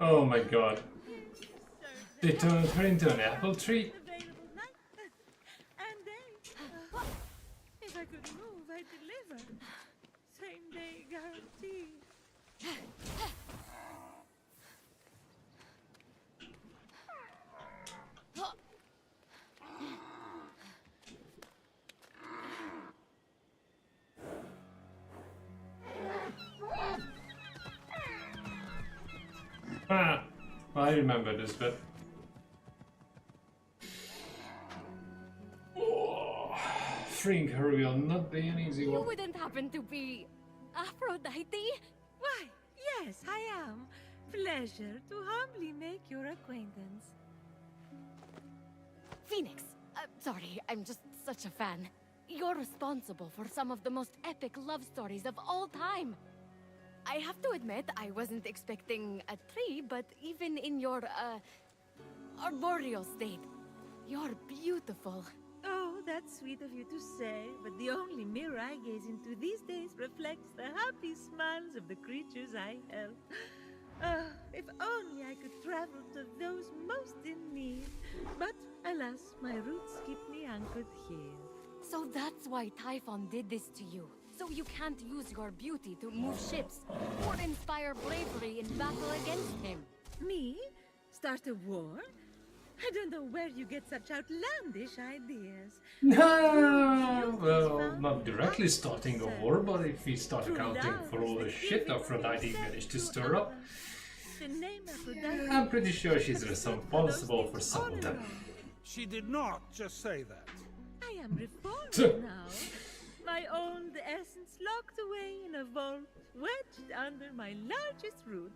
Oh my god. They turned her into an apple tree? And if I could move, I'd deliver. Same day guarantee. Ah, I remember this bit. Oh, freeing her will not be an easy You one. wouldn't happen to be Aphrodite? Why, yes, I am. Pleasure to humbly make your acquaintance. Fenyx. Sorry, I'm just such a fan. You're responsible for some of the most epic love stories of all time. I have to admit, I wasn't expecting a tree, but even in your, arboreal state, you're beautiful. Oh, that's sweet of you to say, but the only mirror I gaze into these days reflects the happy smiles of the creatures I help. If only I could travel to those most in need. But alas, my roots keep me anchored here. So that's why Typhon did this to you. So you can't use your beauty to move ships or inspire bravery in battle against him. Me? Start a war? I don't know where you get such outlandish ideas. No, well, not directly starting a war, but if we start accounting for all the shit Aphrodite managed to stir up, The name Aphrodite I'm pretty sure she's responsible for some of them. She did not just say that. I am reformed now. My old essence locked away in a vault, wedged under my largest root,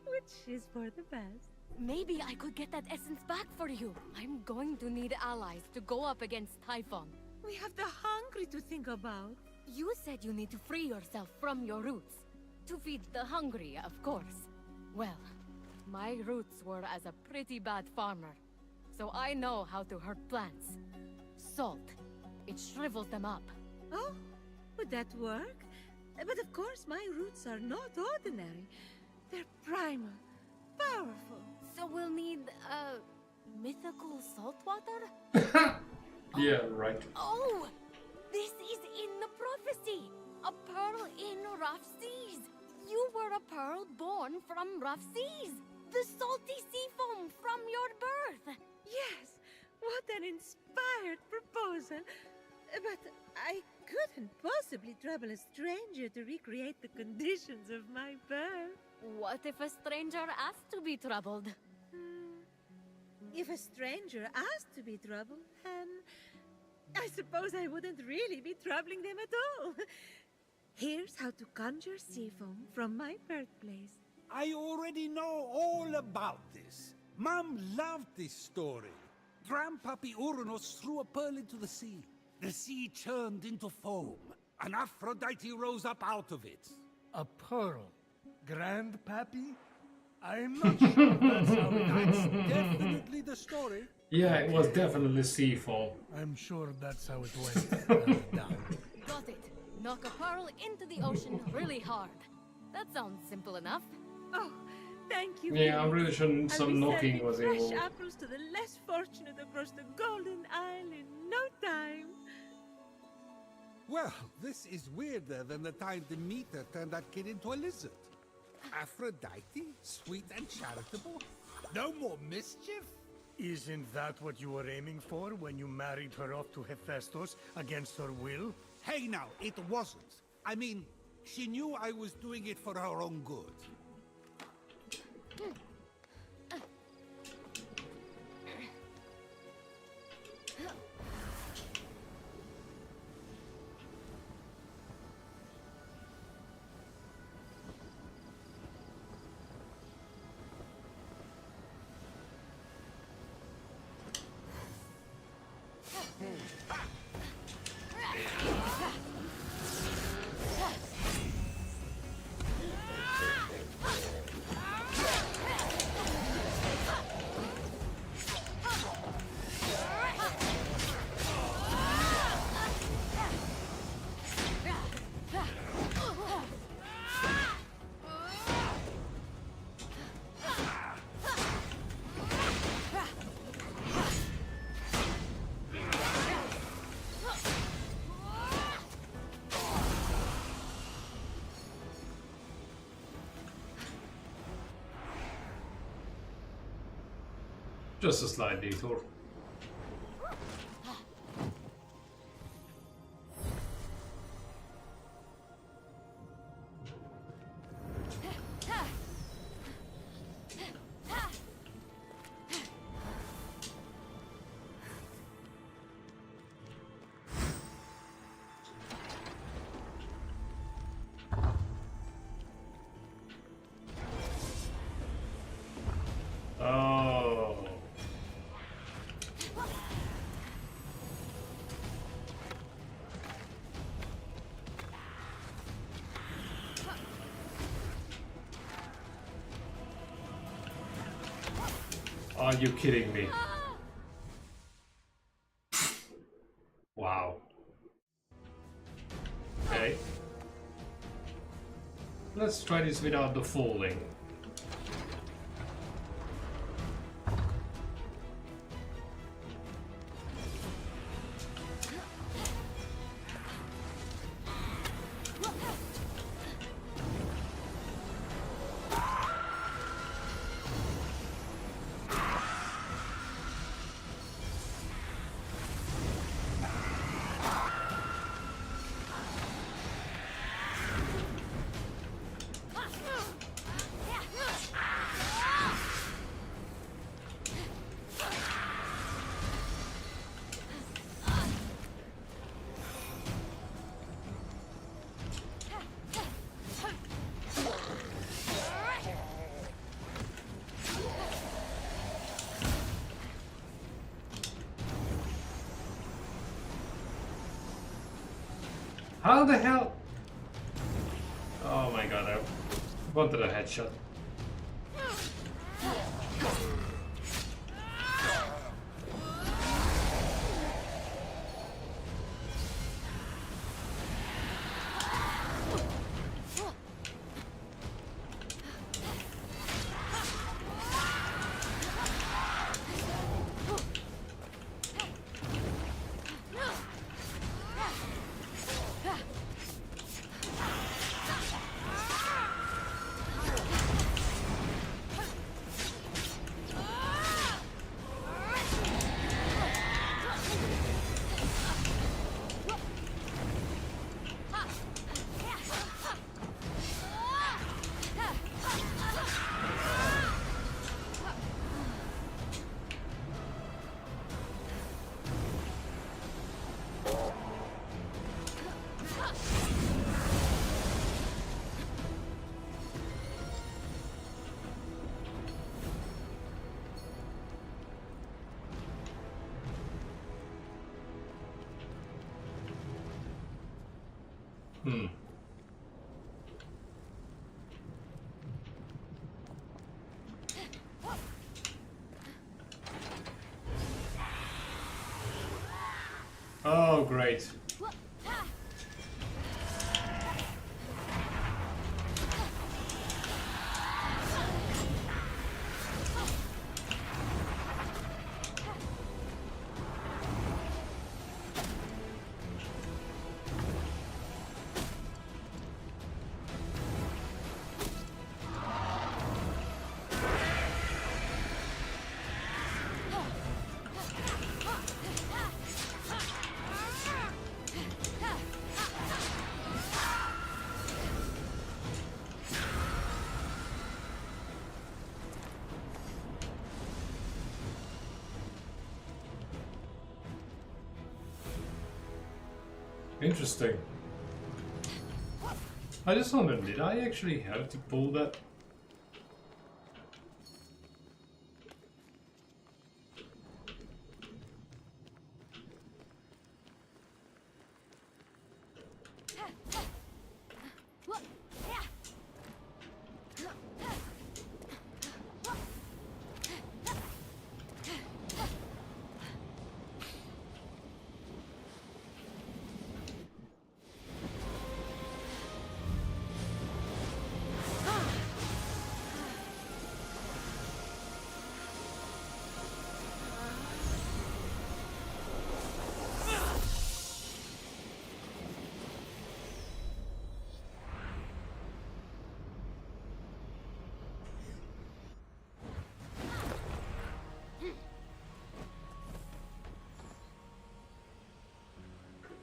which is for the best. Maybe I could get that essence back for you. I'm going to need allies to go up against Typhon. We have the hungry to think about. You said you need to free yourself from your roots. To feed the hungry, of course. Well, my roots were as a pretty bad farmer, so I know how to hurt plants. Salt. It shrivels them up. Oh, would that work? But of course, my roots are not ordinary. They're primal, powerful. So we'll need, mythical saltwater? Yeah, right. Oh! This is in the prophecy! A pearl in rough seas! You were a pearl born from rough seas! The salty sea foam from your birth! Yes, what an inspired proposal. But I couldn't possibly trouble a stranger to recreate the conditions of my birth. What if a stranger asked to be troubled? If a stranger asked to be troubled, then I suppose I wouldn't really be troubling them at all. Here's how to conjure sea foam from my birthplace. I already know all about this. Mom loved this story. Grandpappy Uranus threw a pearl into the sea. The sea churned into foam, and Aphrodite rose up out of it. A pearl? Grandpappy? I'm not sure that's how it That's went. definitely the story. Yeah, it was definitely sea foam. I'm sure that's how it went. Down. Got it. Knock a pearl into the ocean really hard. That sounds simple enough. Oh, thank you. Yeah, I'm Fenyx. really sure I'll some be knocking serving was fresh involved. apples to the less fortunate across the Golden Isle in no time. Well, this is weirder than the time Demeter turned that kid into a lizard. Aphrodite? Sweet and charitable? No more mischief? Isn't that what you were aiming for when you married her off to Hephaestus against her will? Hey now, it wasn't. I mean, she knew I was doing it for her own good. Just a slight detour. Oh. Are you kidding me? Wow. Okay. Let's try this without the falling. How the hell? Oh my god, I wanted a headshot. Hmm. Oh, great. Interesting. I just wondered, did I actually have to pull that?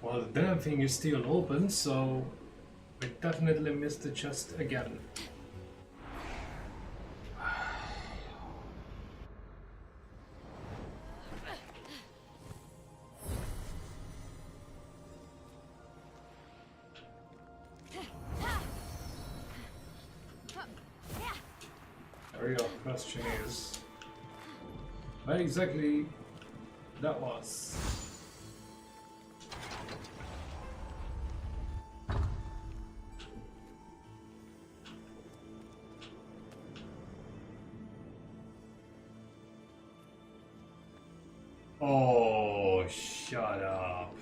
Well, the damn thing is still open, so we definitely missed the chest again. The real question is, where exactly that was? Oh, shut up.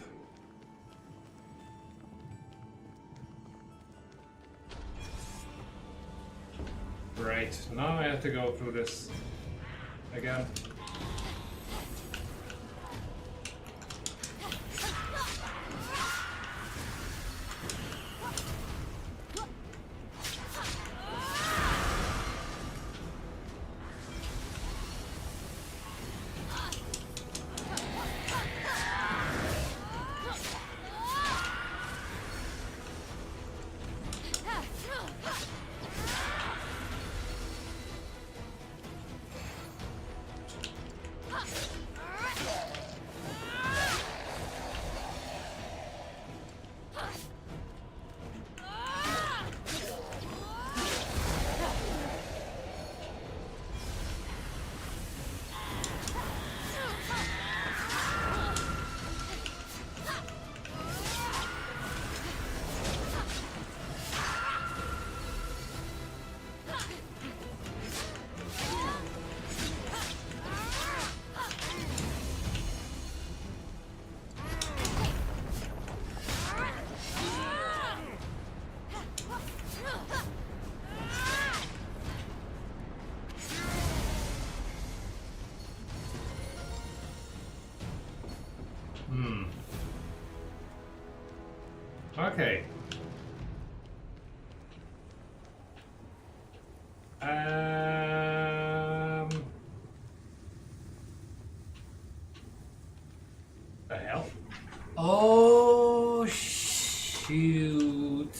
Right, now I have to go through this again. Okay. The hell? Oh shoot!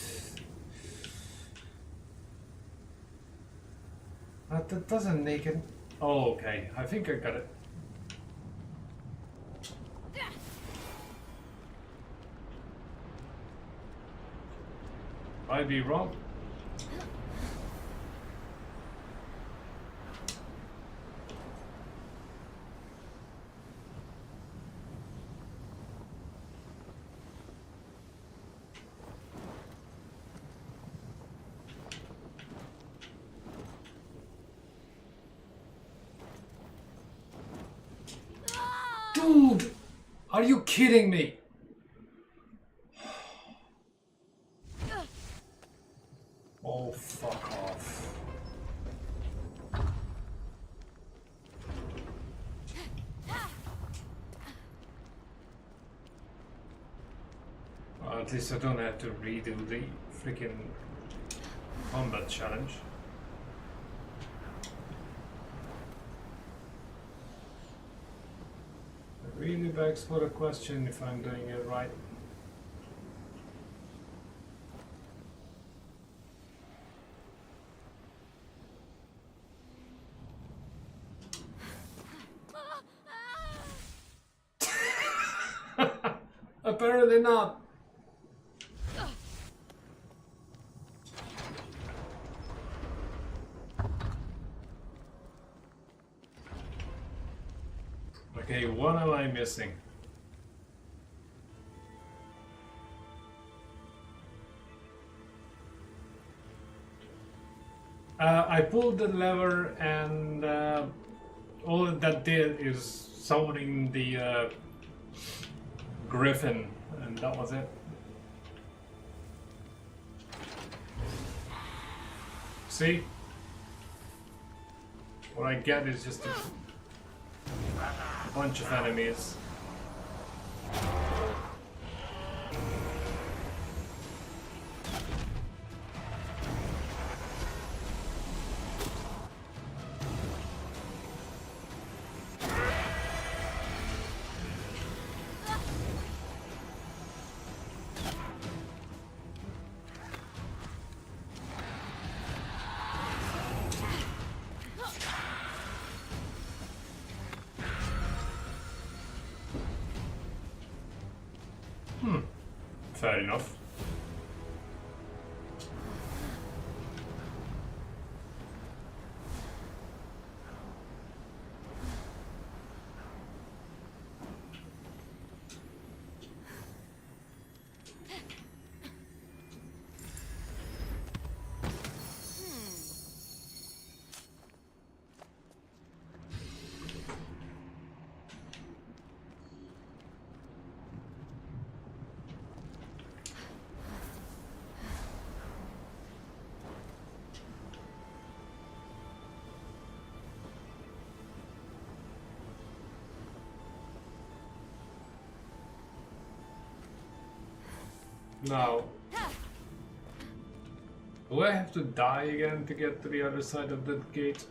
That doesn't make it. Oh, okay. I think I got it. Might be wrong. Are you kidding me? Oh, fuck off. Well, at least I don't have to redo the freaking combat challenge. It really begs for a question if I'm doing it right. Apparently not. Okay, what am I missing? I pulled the lever and all that did is summoning the griffin, and that was it. See? What I get is just a bunch of enemies. Fair enough. Now, do I have to die again to get to the other side of that gate?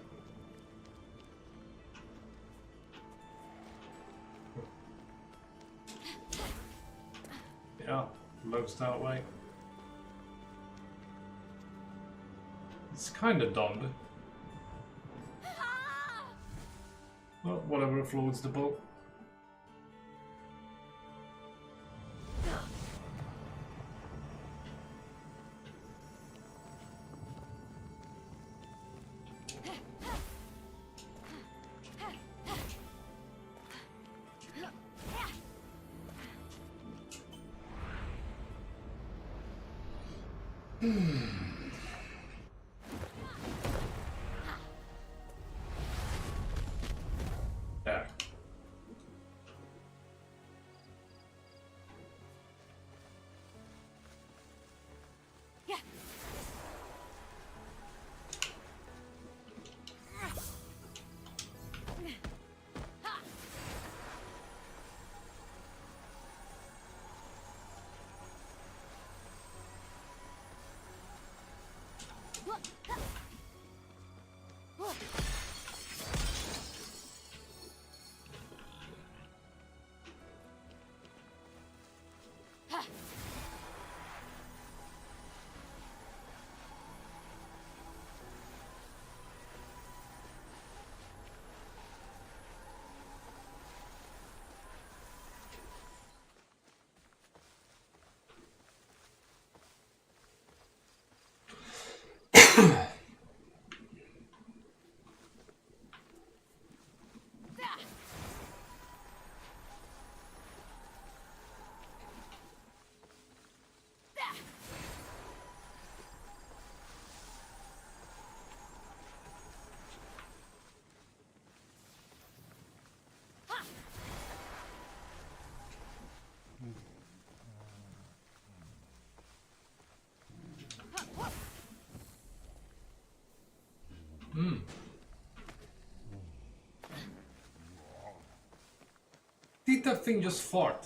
Yeah, looks that way. It's kinda dumb. Well, whatever floats the boat. There. Did that thing just fart?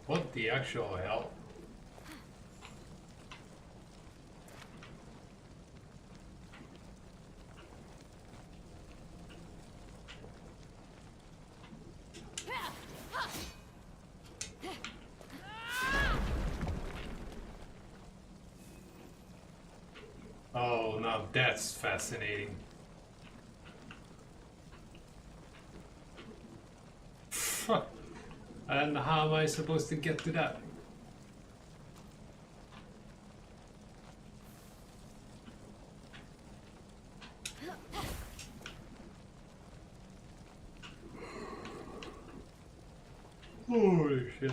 What the actual hell? Oh, now that's fascinating. And how am I supposed to get to that? Holy shit.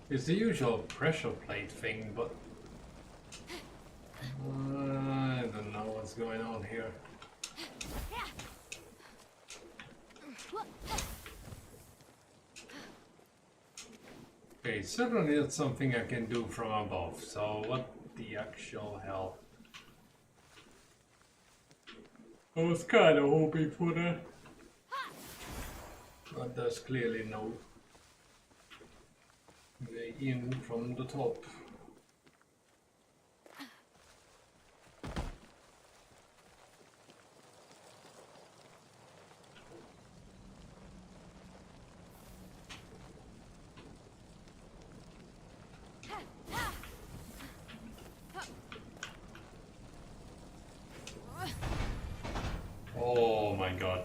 It's the usual pressure plate thing, but I don't know what's going on here. Okay, certainly that's something I can do from above, so what the actual hell? I was kinda hoping for that. But there's clearly no way in from the top. Oh my god.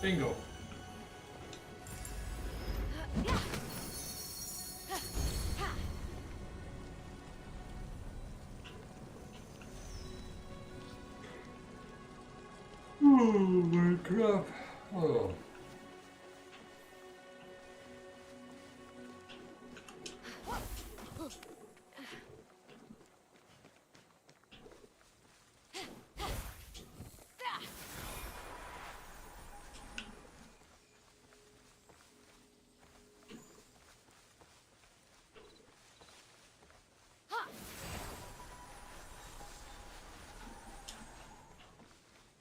Bingo. Oh my crap. Oh.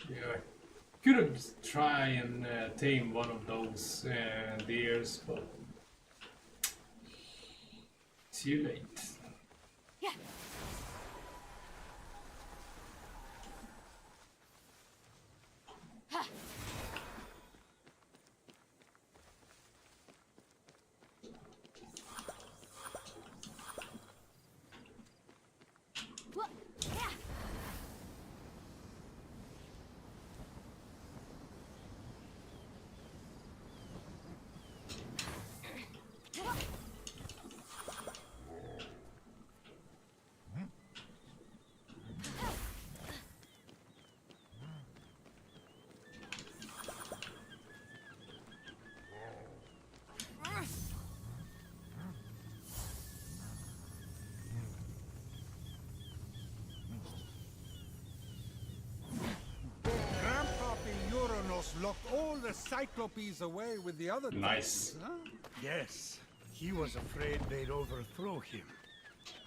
Yeah, I could have just try and tame one of those deers, but too late. Yeah. locked all the Cyclopes away with the other Nice. Titans, huh? Yes, he was afraid they'd overthrow him.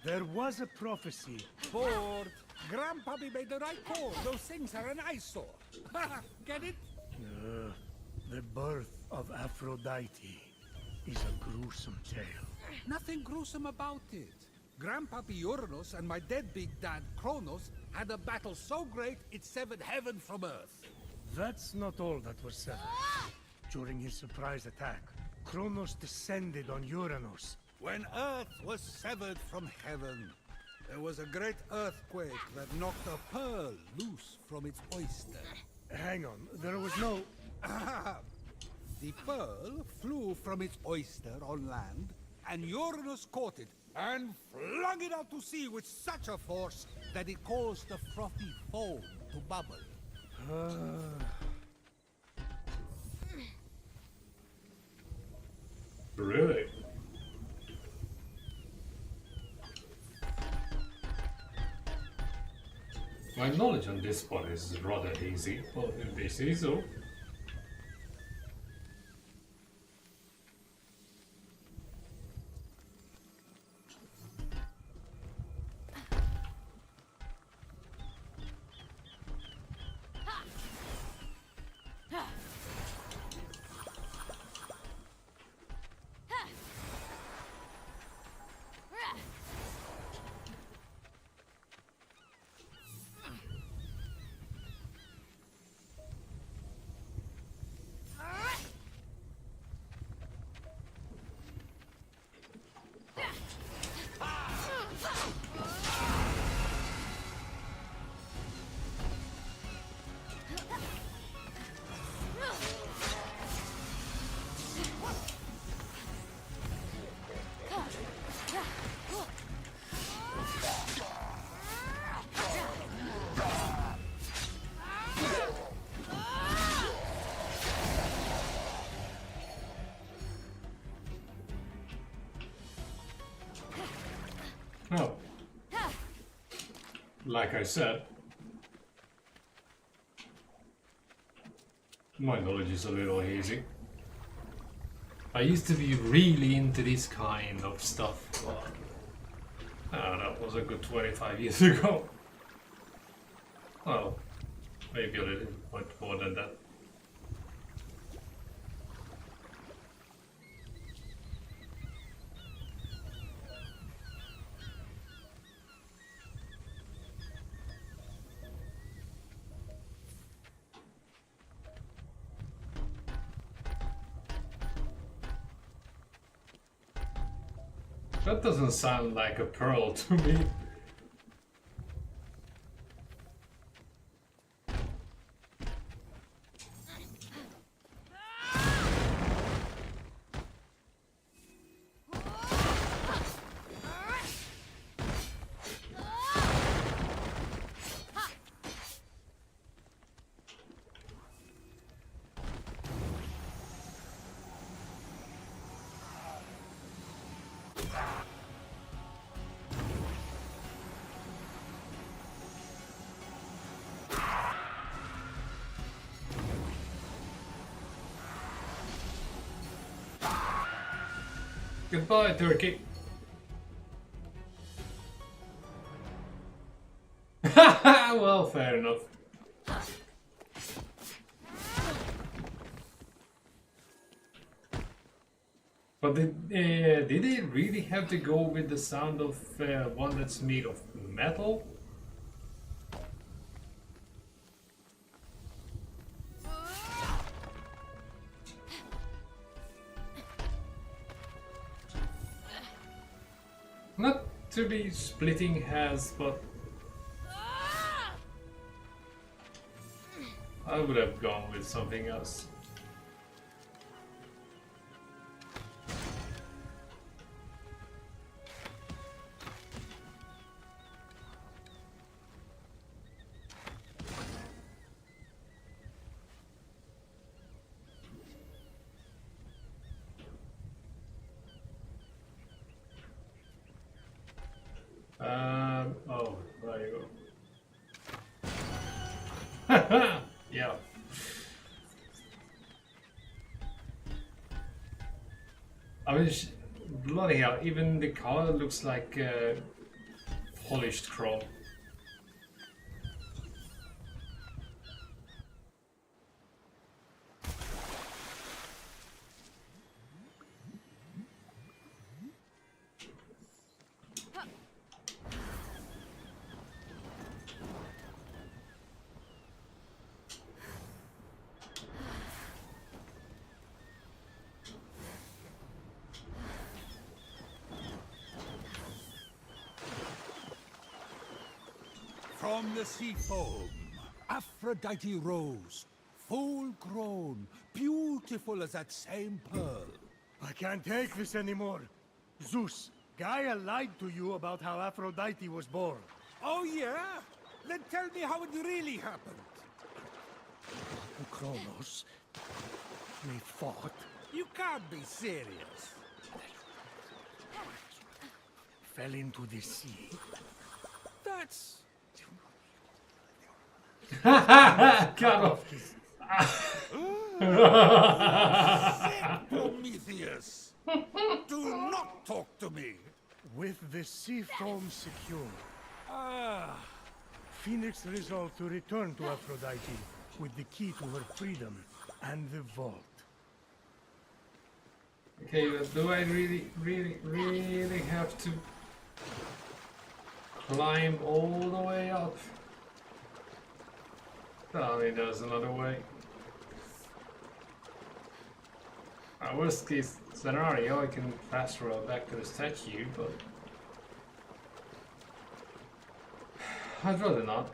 There was a prophecy. Bored. Grandpappy made the right call. Those things are an eyesore. Get it? The birth of Aphrodite is a gruesome tale. Nothing gruesome about it. Grandpappy Uranus and my deadbeat dad Kronos had a battle so great it severed heaven from earth. That's not all that was said. During his surprise attack, Kronos descended on Uranus. When earth was severed from heaven, there was a great earthquake that knocked a pearl loose from its oyster. Hang on, there was no... The pearl flew from its oyster on land, and Uranus caught it and flung it out to sea with such a force that it caused the frothy foam to bubble. Really? My knowledge on this one is rather hazy, but if they say so. No. Like I said, my knowledge is a little hazy. I used to be really into this kind of stuff, but that was a good 25 years ago. Well, maybe a little bit more than that. That doesn't sound like a pearl to me. Goodbye, turkey. Well, fair enough. But did they really have to go with the sound of one that's made of metal? Not to be splitting hairs, but I would have gone with something else. Oh, there you go. Yeah. I mean, bloody hell, even the color looks like polished chrome. From the sea foam, Aphrodite rose, full grown, beautiful as that same pearl. I can't take this anymore. Zeus, Gaia lied to you about how Aphrodite was born. Oh yeah? Then tell me how it really happened. Kronos, they fought, You can't be serious. fell into the sea. That's... Cut off. Sick, Prometheus! Do not talk to me! With the sea foam secure, Ah, Fenyx resolved to return to Aphrodite with the key to her freedom and the vault. Okay, but do I really have to climb all the way up? I mean, there's another way. Worst case scenario, I can fast roll back to the statue, but I'd rather not.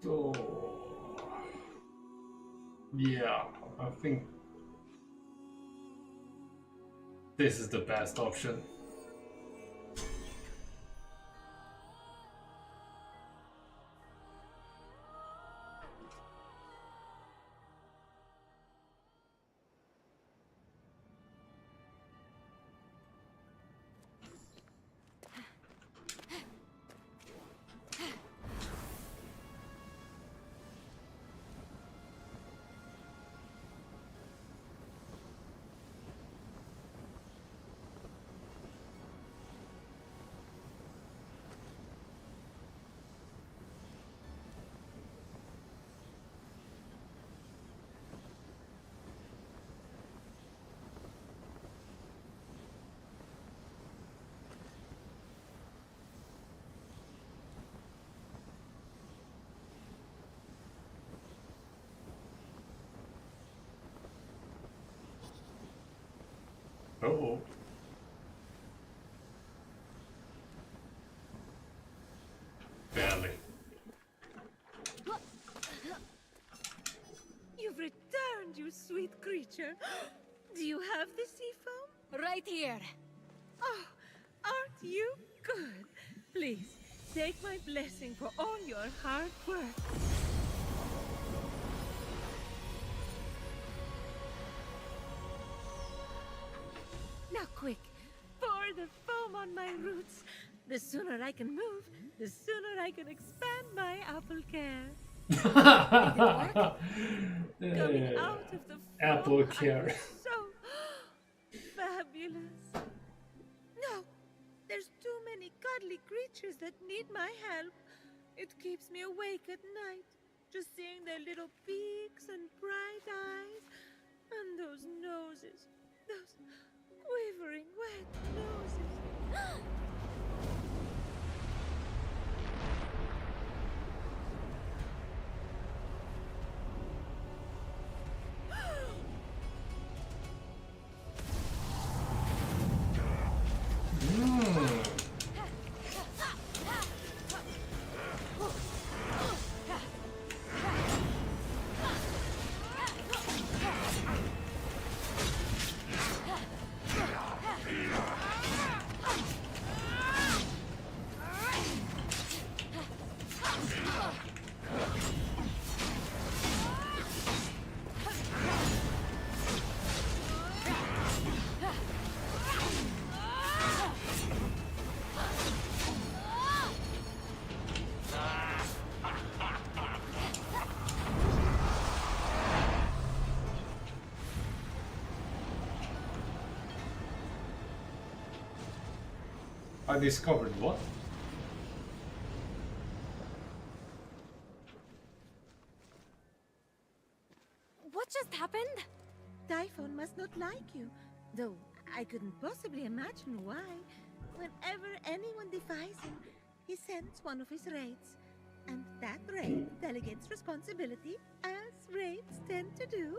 Oh. Yeah, I think this is the best option. Oh. Barely. You've returned, you sweet creature. Do you have the sea foam? Right here. Oh, aren't you good? Please, take my blessing for all your hard work. Now quick, pour the foam on my roots. The sooner I can move, the sooner I can expand my apple care. Coming out of the foam, Apple care. I'm so fabulous. No, there's too many cuddly creatures that need my help. It keeps me awake at night, just seeing their little beaks and bright eyes, and those noses, those quivering wet noses. I discovered what? What just happened? Typhon must not like you, though I couldn't possibly imagine why. Whenever anyone defies him, he sends one of his raids. And that raid delegates responsibility, as raids tend to do,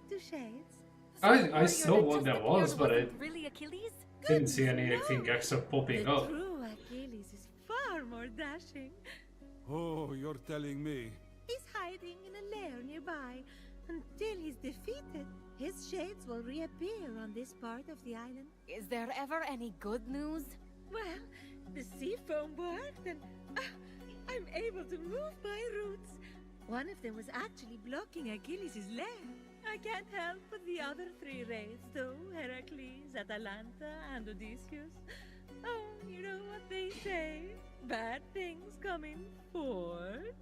to Shades. I saw what that was, but I really Achilles? didn't see anything extra popping The up. true Achilles is far more dashing. Oh, you're telling me. He's hiding in a lair nearby. Until he's defeated, his shades will reappear on this part of the island. Is there ever any good news? Well, the sea foam worked and I'm able to move my roots. One of them was actually blocking Achilles' lair. I can't help but the other three raids, though, Heracles, Atalanta, and Odysseus. Oh, you know what they say? Bad things come in fours.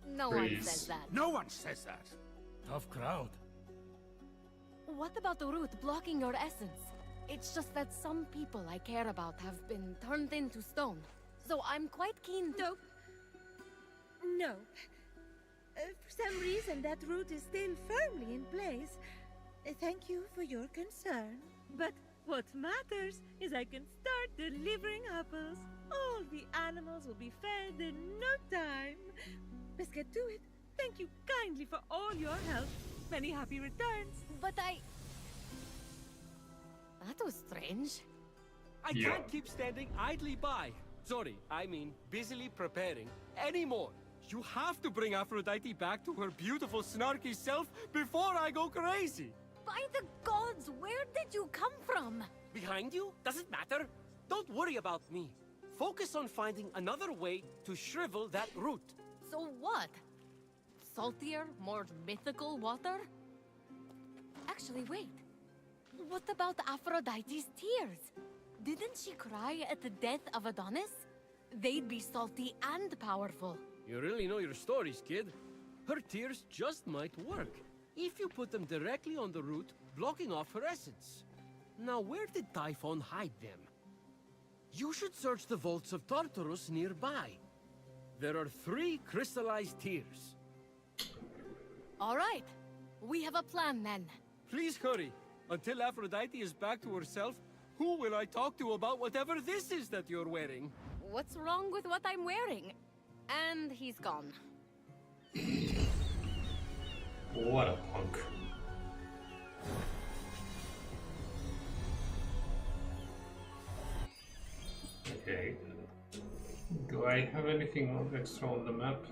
No one Please. says that. No one says that. Tough crowd. What about the root blocking your essence? It's just that some people I care about have been turned into stone. So I'm quite keen to... Nope. Nope. For some reason, that root is still firmly in place. Thank you for your concern. But what matters is I can start delivering apples. All the animals will be fed in no time. Let's get to it. Thank you kindly for all your help. Many happy returns. But I... That was strange. I Yeah. can't keep standing idly by. Sorry, I mean busily preparing anymore. You have to bring Aphrodite back to her beautiful, snarky self before I go crazy. By the gods, where did you come from? Behind you? Does it matter? Don't worry about me. Focus on finding another way to shrivel that root. So what? Saltier, more mythical water? Actually, wait. What about Aphrodite's tears? Didn't she cry at the death of Adonis? They'd be salty and powerful. You really know your stories, kid. Her tears just might work if you put them directly on the root, blocking off her essence. Now, where did Typhon hide them? You should search the vaults of Tartarus nearby. There are 3 crystallized tears. All right. We have a plan then. Please hurry. Until Aphrodite is back to herself, who will I talk to about whatever this is that you're wearing? What's wrong with what I'm wearing? And he's gone. What a punk. Okay. Do I have anything extra on the map?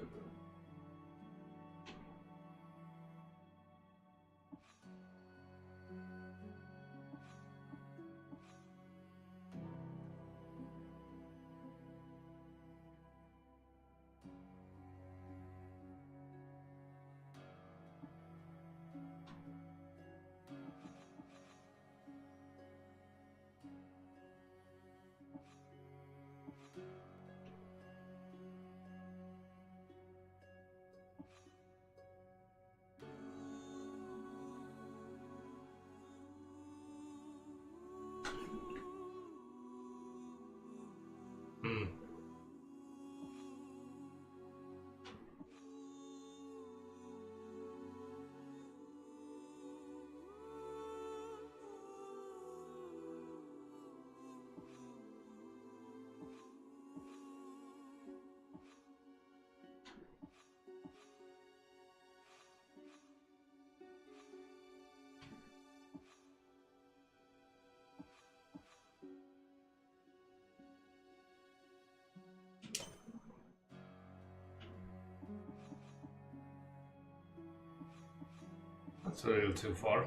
Hmm. That's a little too far.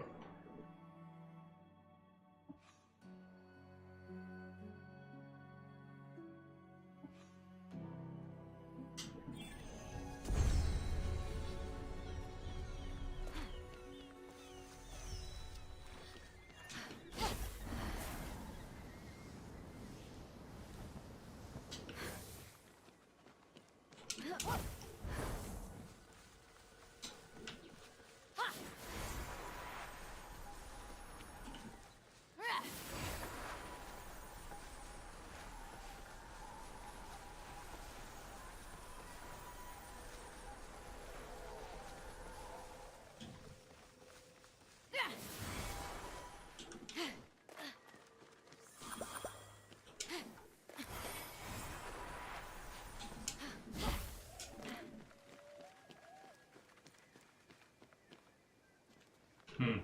Hmm.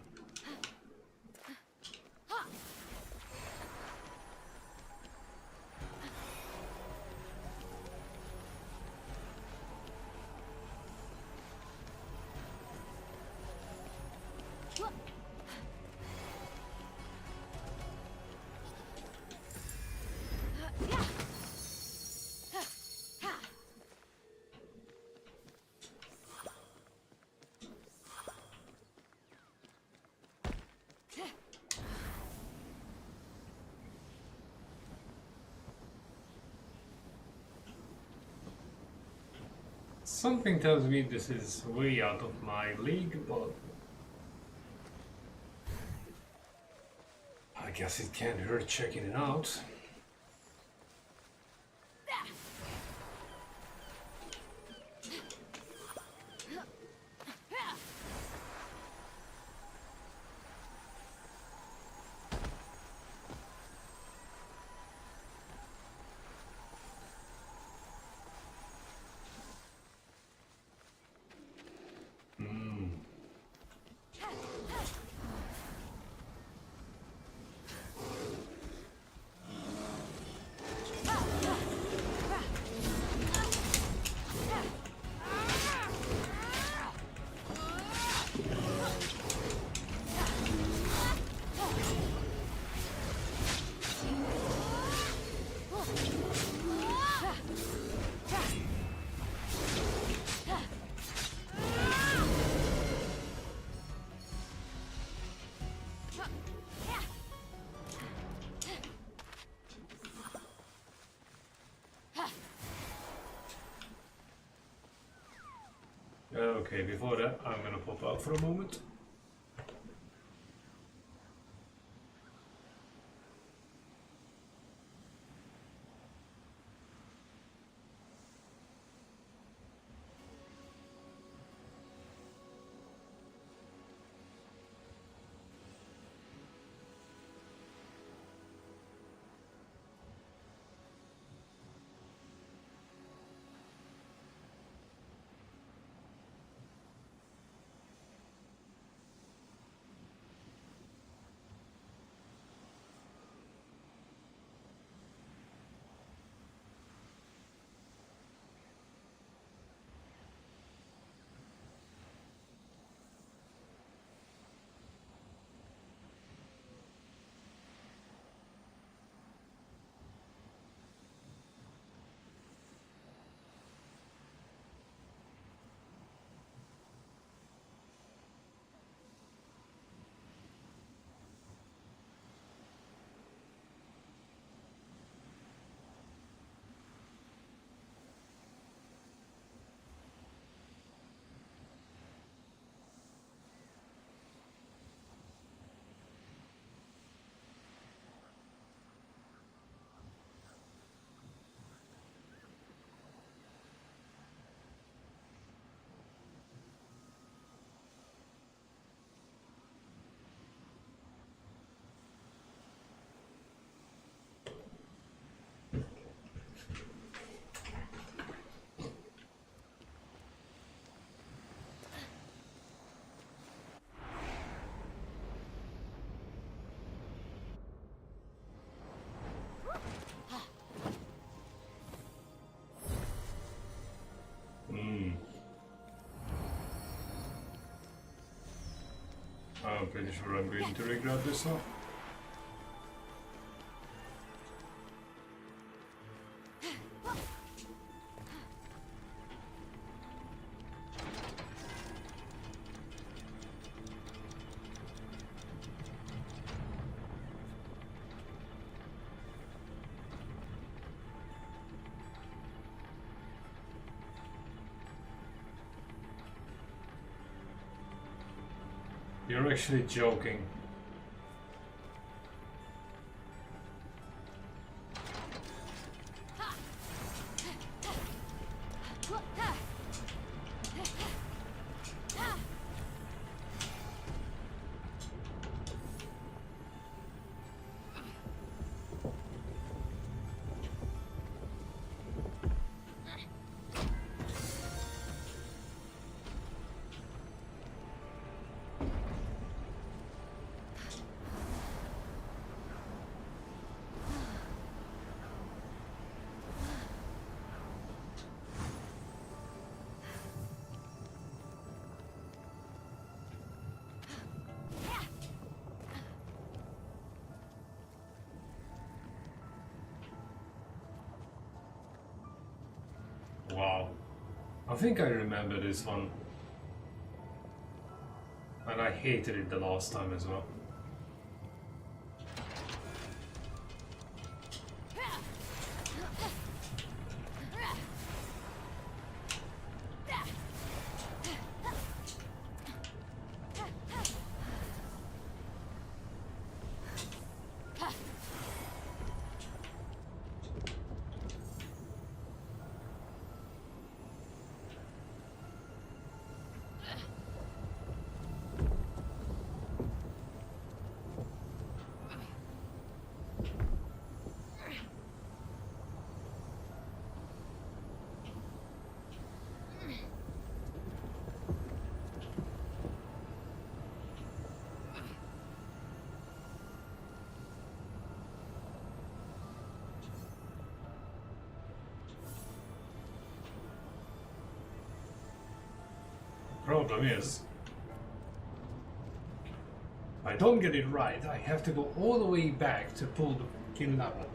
Something tells me this is way out of my league, but I guess it can't hurt checking it out. Okay, before that, I'm gonna pop out for a moment. I'm pretty sure I'm going to regret this now. You're actually joking. Wow. I think I remember this one. And I hated it the last time as well. Problem is, if I don't get it right, I have to go all the way back to pull the kill level.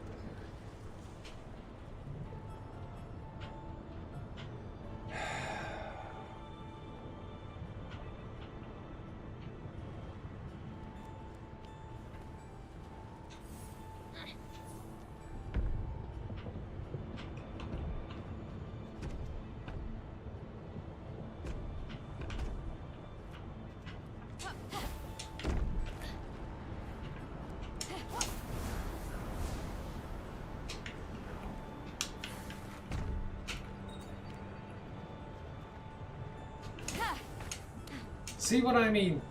See what I mean?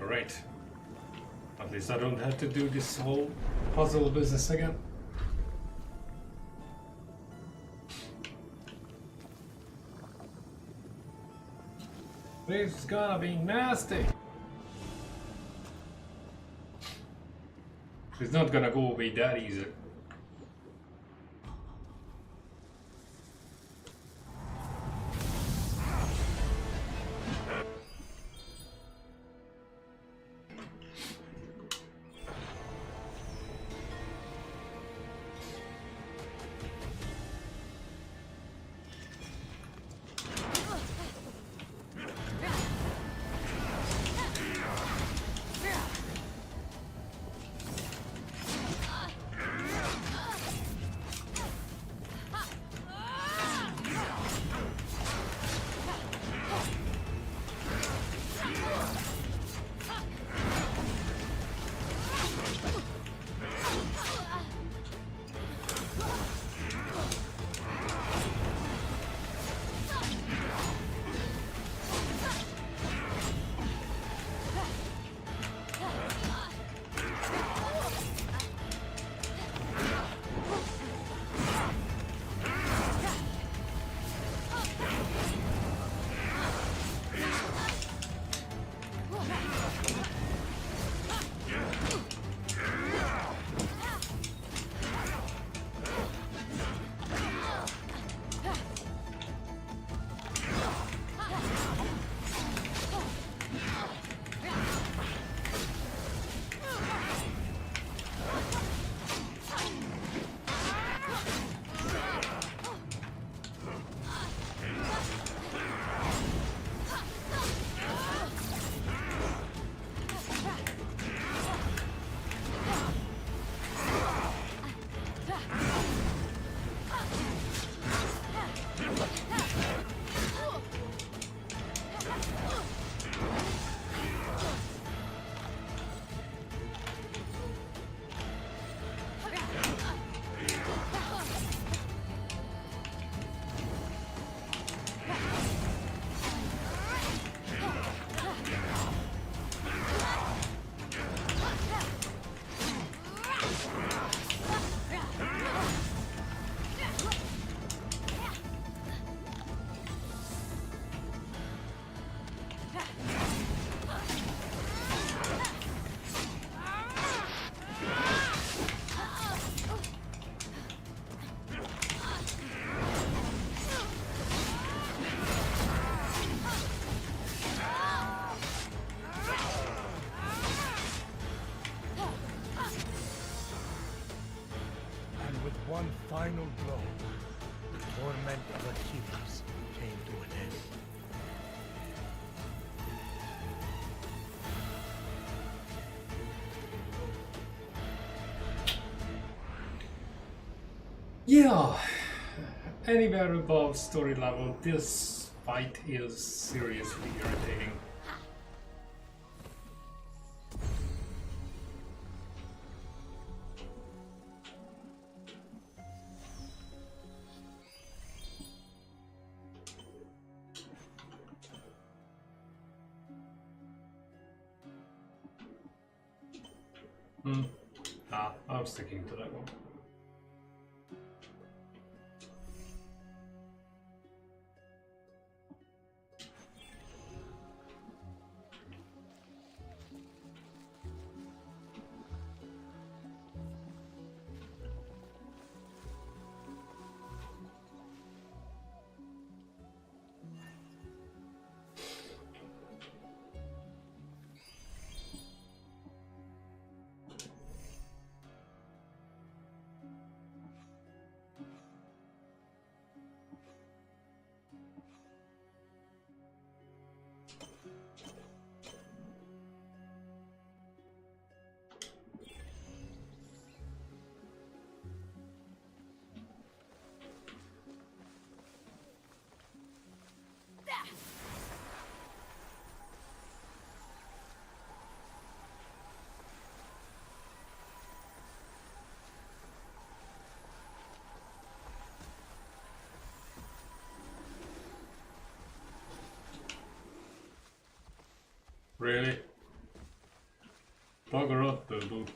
Great. At least I don't have to do this whole puzzle business again. This is gonna be nasty. It's not gonna go away that easy. final blow, the torment of Achilles came to an end. Yeah, anywhere above story level, this fight is seriously irritating. I'm sticking to that one. Really? Bugger up though, dude.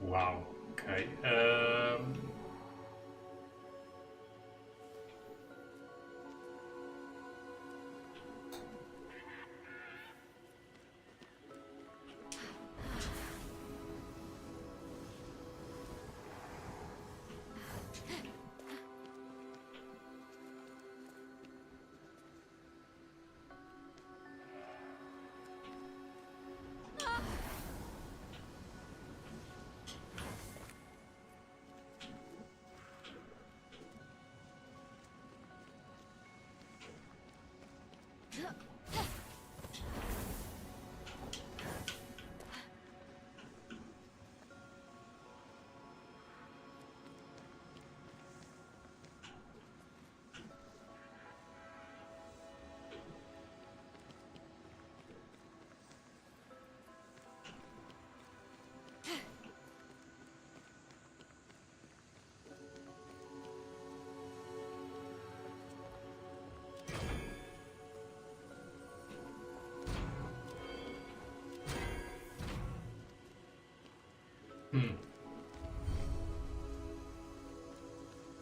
Wow, okay.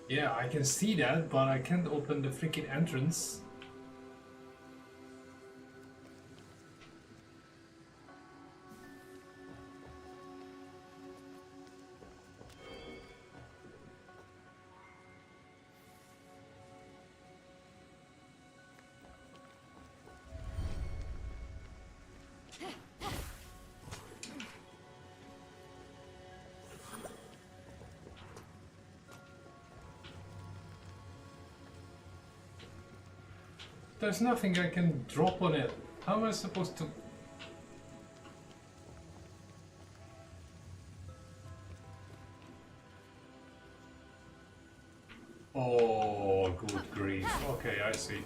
Yeah, I can see that, but I can't open the freaking entrance. There's nothing I can drop on it. How am I supposed to... Oh, good grief. Okay, I see.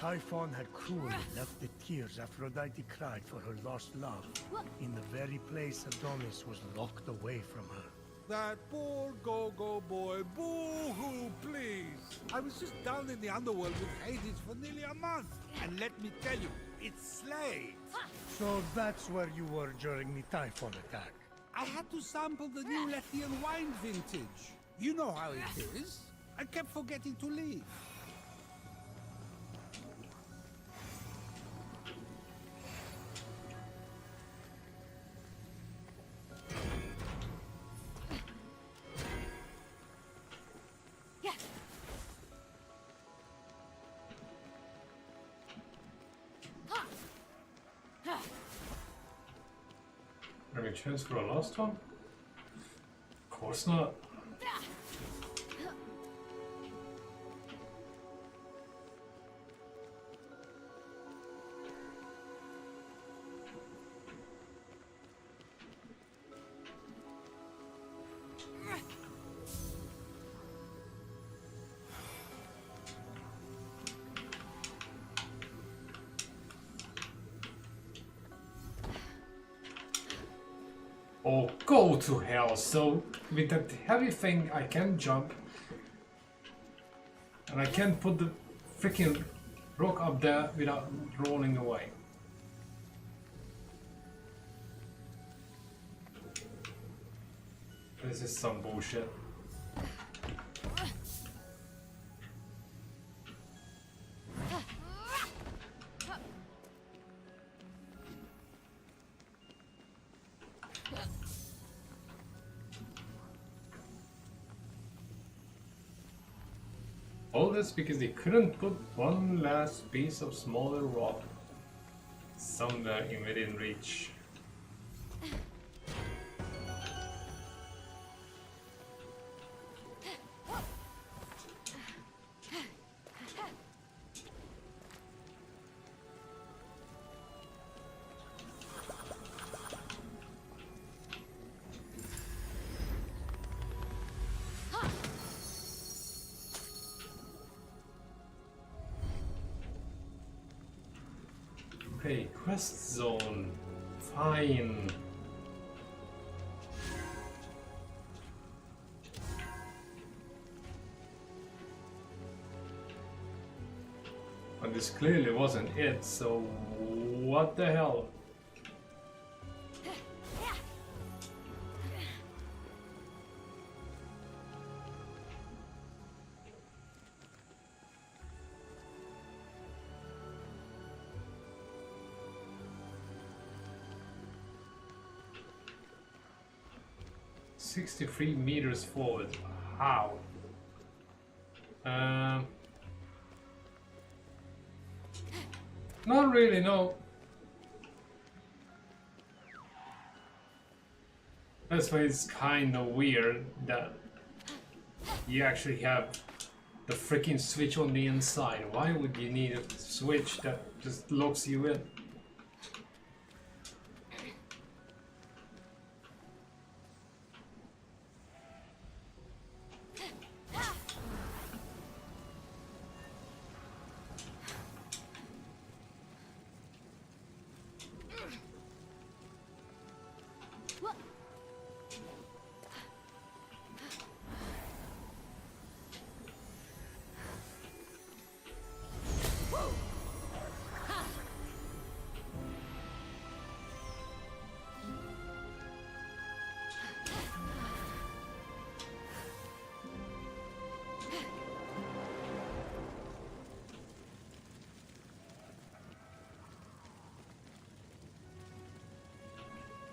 Typhon had cruelly left the tears Aphrodite cried for her lost love in the very place Adonis was locked away from her. That poor go-go boy. Boo-hoo, please. I was just down in the underworld with Hades for nearly a month. And let me tell you, it's slayed. So that's where you were during the Typhon attack. I had to sample the new Lethian wine vintage. You know how it is. I kept forgetting to leave. Any chance for a last one? Of course not. Oh, go to hell. So, with that heavy thing, I can jump. And I can put the freaking rock up there without rolling away. This is some bullshit. All this because they couldn't put one last piece of smaller rock somewhere in within reach. Okay, quest zone. Fine. But this clearly wasn't it, so what the hell? "63 meters forward." How? Not really, no. That's why it's kind of weird that you actually have the freaking switch on the inside. Why would you need a switch that just locks you in?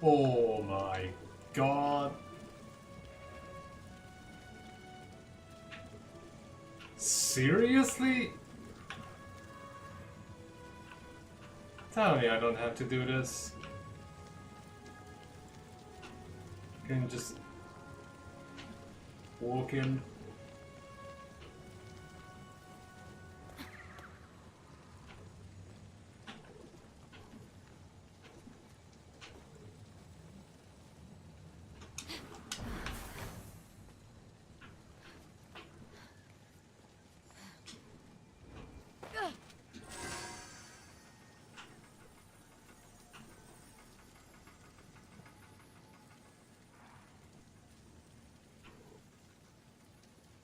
Oh my god. Seriously? Tell me I don't have to do this. I can just walk in.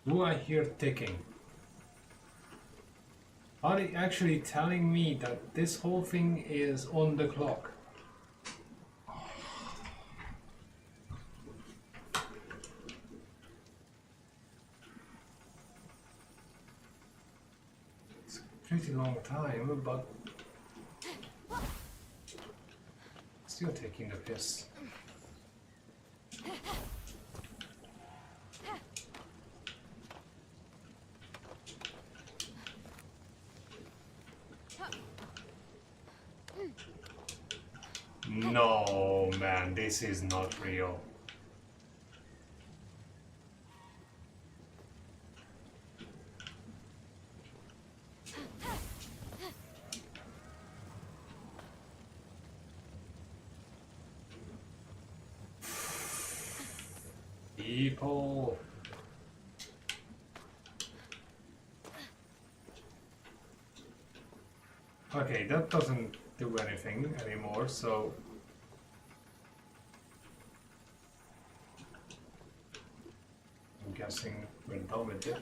Do I hear ticking? Are they actually telling me that this whole thing is on the clock? It's a pretty long time, but still taking the piss. No, man, this is not real. People. Okay, that doesn't do anything anymore, so I'm guessing we're done with it.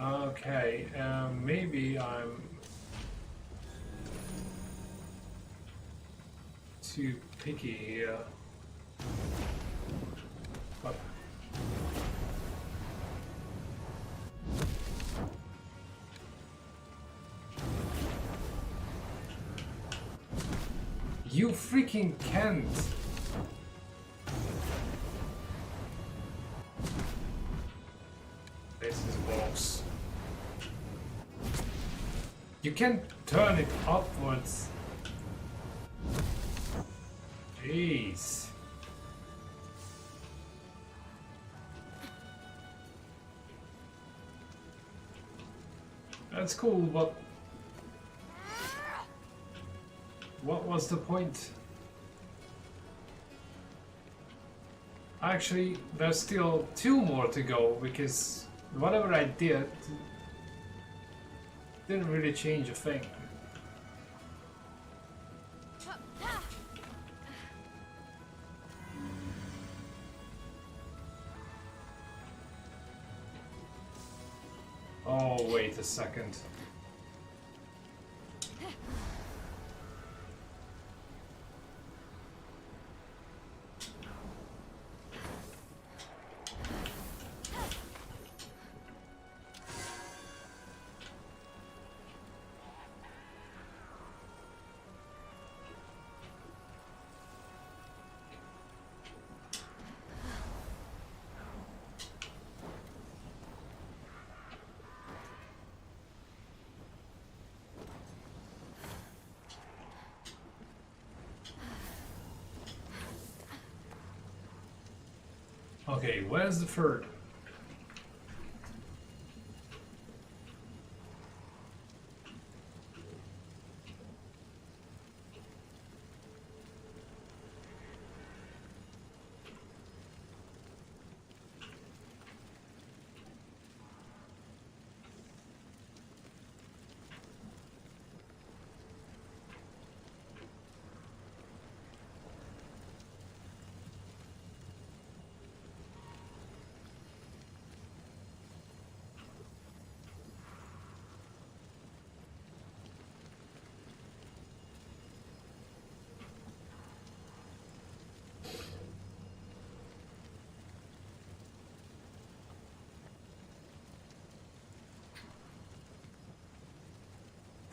Okay, maybe I'm too picky here. But you freaking can't! This is box. You can turn it upwards. Jeez. That's cool, but what was the point? Actually, there's still 2 more to go, because whatever I did didn't really change a thing. Oh, wait a second. Okay, where's the third?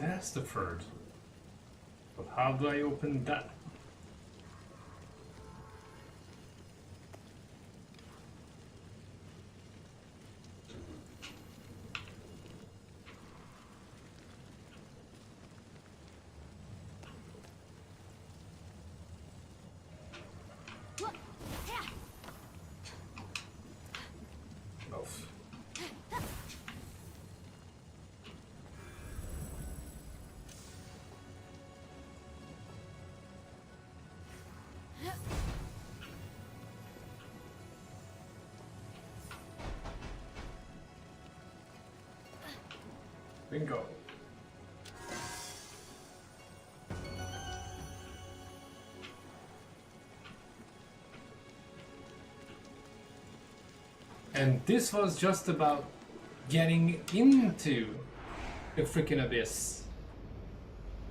That's the third. But How do I open that? Off. Bingo. And this was just about getting into the freaking abyss.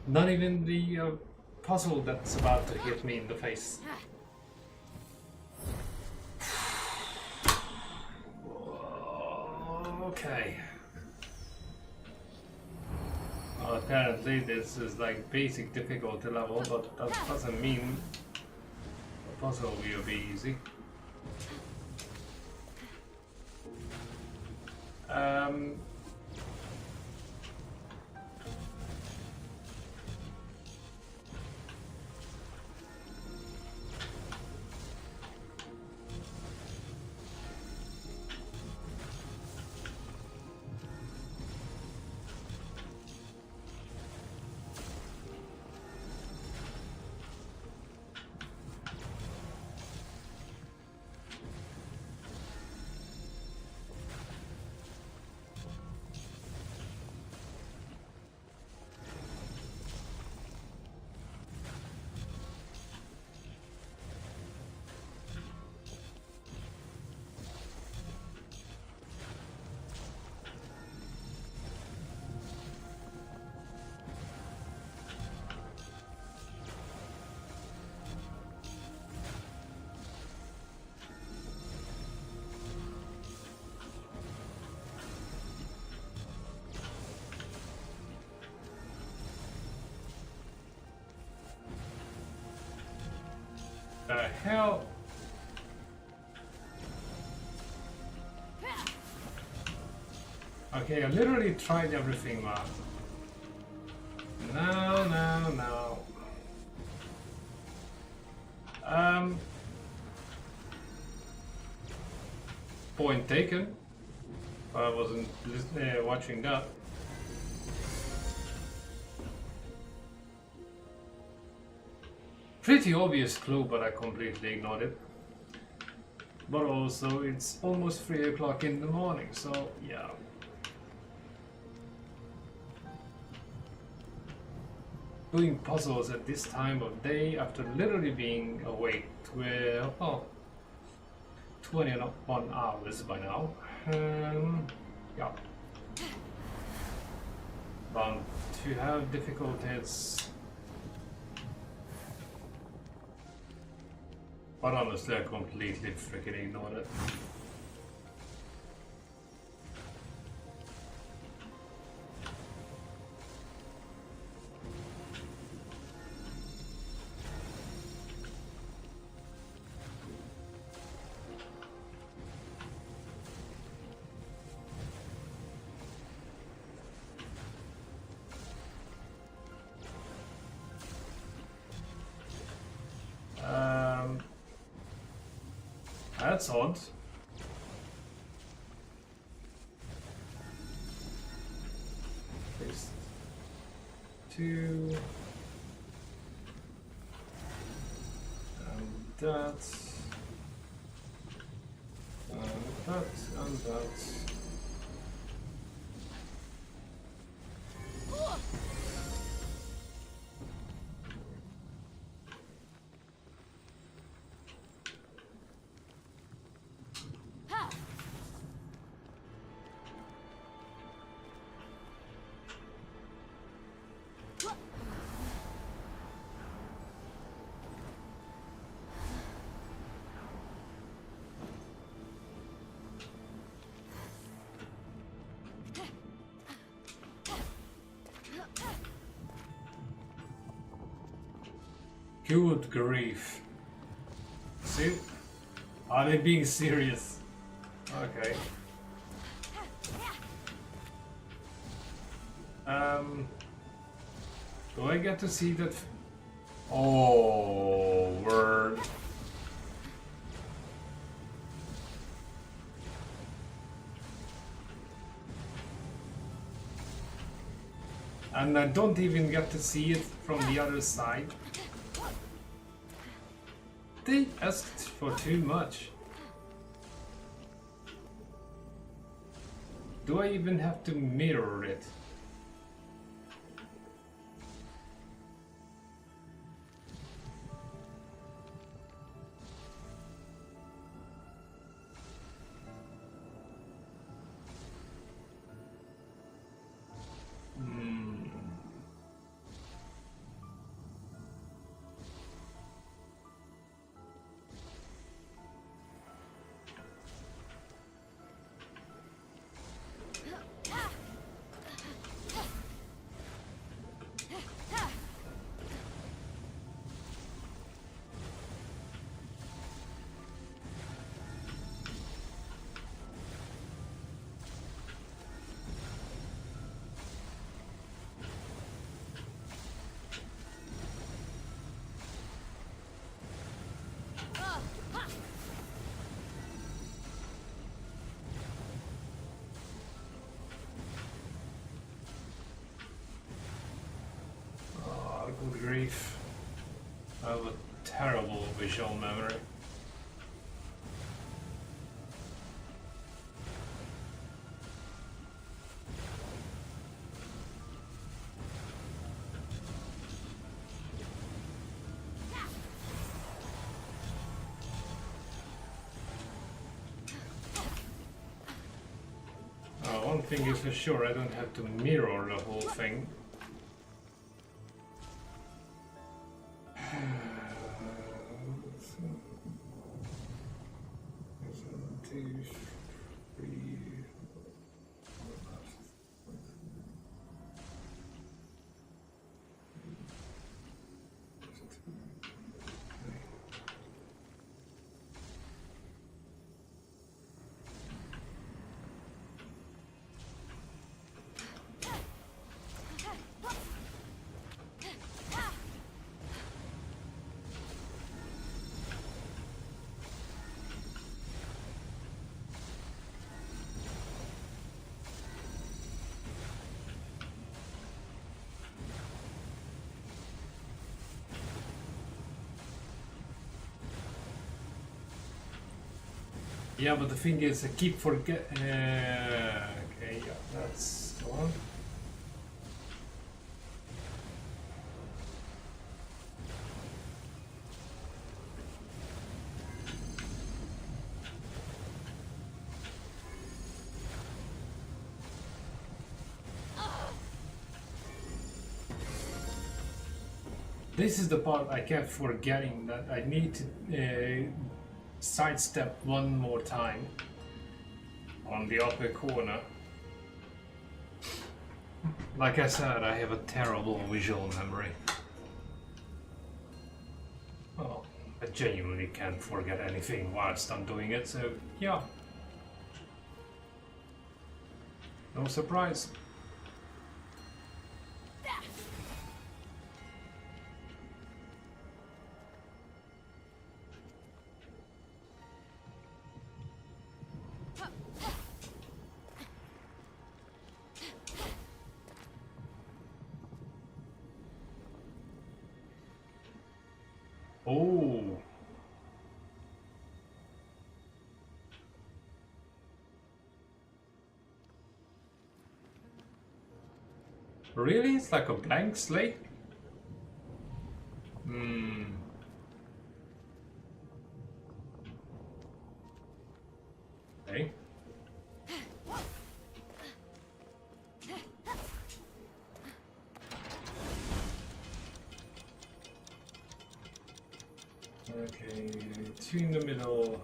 Not even the puzzle that's about to hit me in the face. Okay. Well, apparently this is like basic difficulty level, but that doesn't mean the puzzle will be easy. The hell? Okay, I literally tried everything, man. No. Point taken. But I wasn't watching that. Pretty obvious clue, but I completely ignored it. But also, it's almost 3 o'clock in the morning, so yeah. Doing puzzles at this time of day after literally being awake well, 21 hours by now. Yeah. Bound to have difficulties. But honestly, I completely freaking ignored it. That's odd. Paste 2 and that and that. Good grief. See? Are they being serious? Okay. Do I get to see that? Oh, word. And I don't even get to see it from the other side. They asked for too much. Do I even have to mirror it? Good grief. I have a terrible visual memory. One thing is for sure, I don't have to mirror the whole thing. Yeah, but the thing is, I keep forget. Okay, yeah, that's the one. This is the part I kept forgetting, that I need to sidestep one more time on the upper corner. Like I said, I have a terrible visual memory. Oh, I genuinely can't forget anything whilst I'm doing it, so yeah. No surprise. Oh. Really? It's like a blank slate? Hmm. Okay. Okay, two in the middle,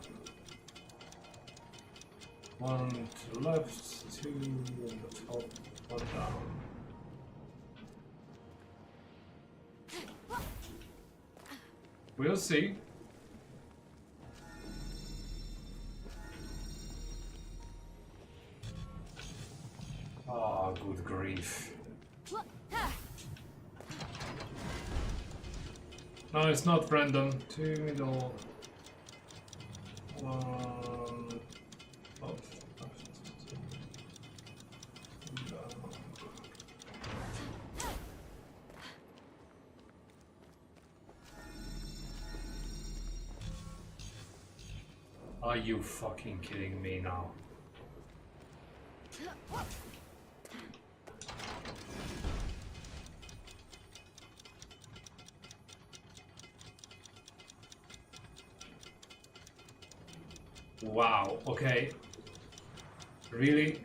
one to the left, two on the top, one down. We'll see. Oh, good grief. No, it's not random. Two middle. Oh. Are you fucking kidding me now? Wow, okay. Really?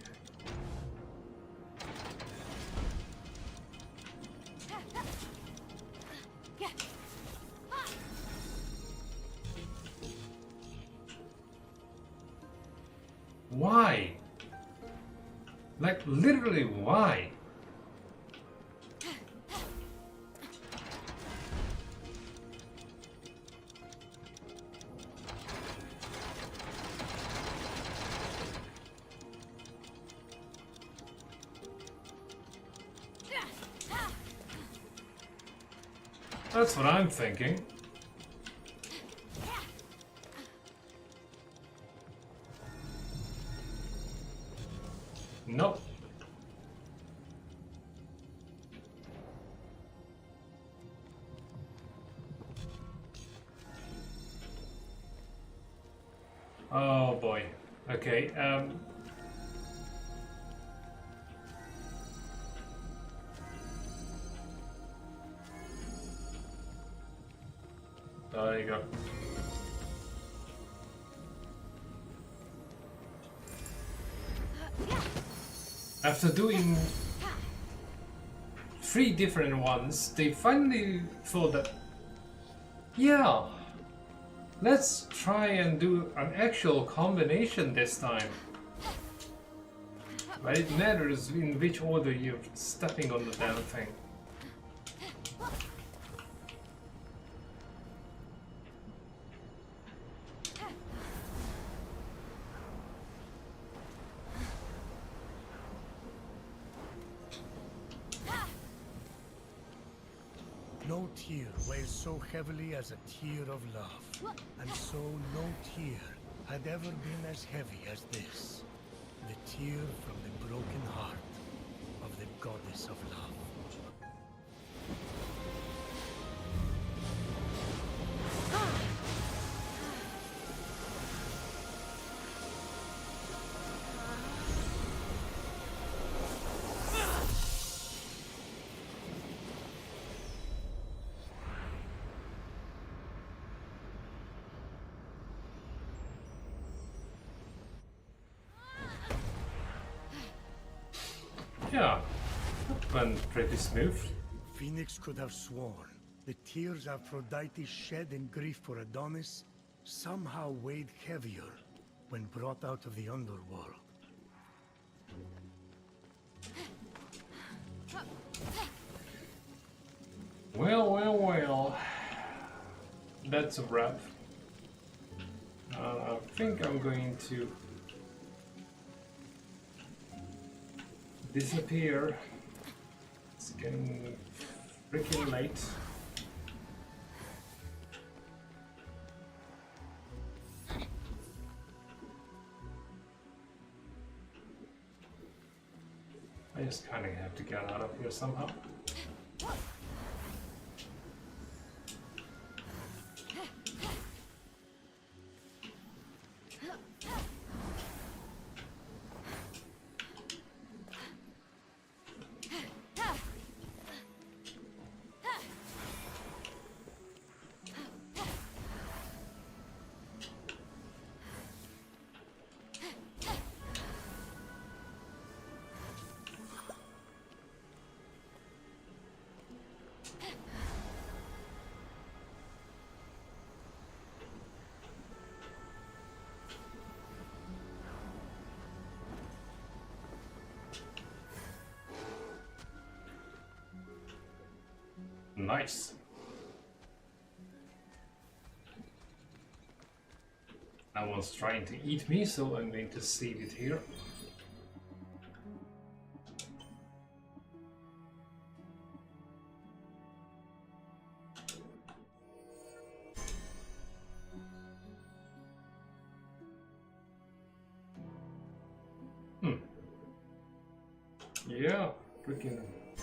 Why? Like, literally, why? That's what I'm thinking. Nope. Oh boy. Okay, there you go. After doing 3 different ones, they finally thought that, yeah, let's try and do an actual combination this time. But it matters in which order you're stepping on the damn thing. No tear weighs so heavily as a tear of love. And so no tear had ever been as heavy as this. The tear from the broken heart of the goddess of love. Yeah, that went pretty smooth. Fenyx could have sworn the tears Aphrodite shed in grief for Adonis somehow weighed heavier when brought out of the underworld. Well, well, well. That's a wrap. I think I'm going to disappear. It's getting freaking late. I just kind of have to get out of here somehow. Nice. That one's trying to eat me, so I'm going to save it here. Yeah, freaking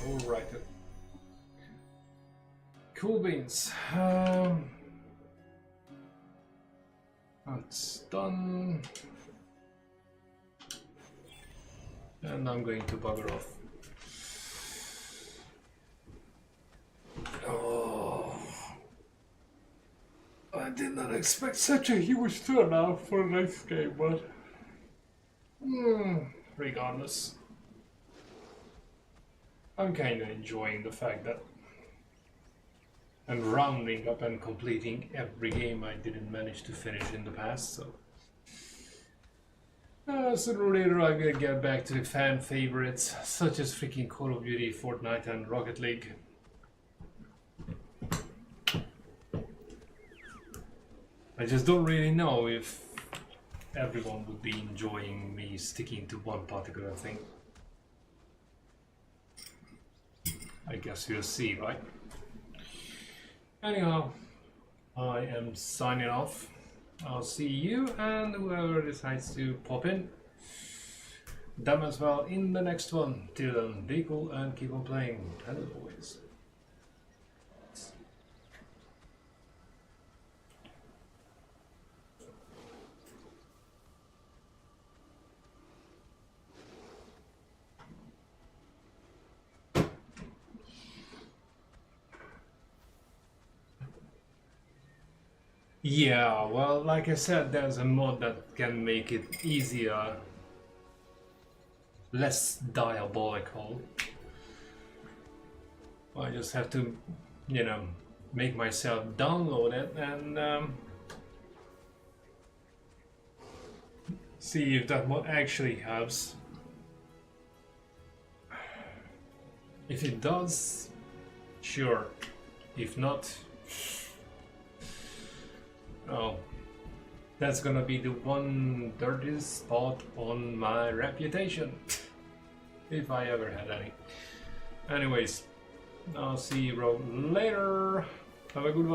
alright. Cool beans. That's done. And I'm going to bugger off. Oh, I did not expect such a huge turnout for the next game, but regardless, I'm kind of enjoying the fact that I'm rounding up and completing every game I didn't manage to finish in the past, so sooner or later I'm gonna get back to fan favorites such as freaking Call of Duty, Fortnite and Rocket League. I just don't really know if everyone would be enjoying me sticking to one particular thing. I guess we'll see, right? Anyhow, I am signing off. I'll see you and whoever decides to pop in, them as well, in the next one. Till then, be cool and keep on playing, as always. Yeah, well, like I said, there's a mod that can make it easier, less diabolical. I just have to, you know, make myself download it and see if that mod actually helps. If it does, sure. If not, oh, that's gonna be the one dirty spot on my reputation. If I ever had any. Anyways, I'll see you later. Have a good one.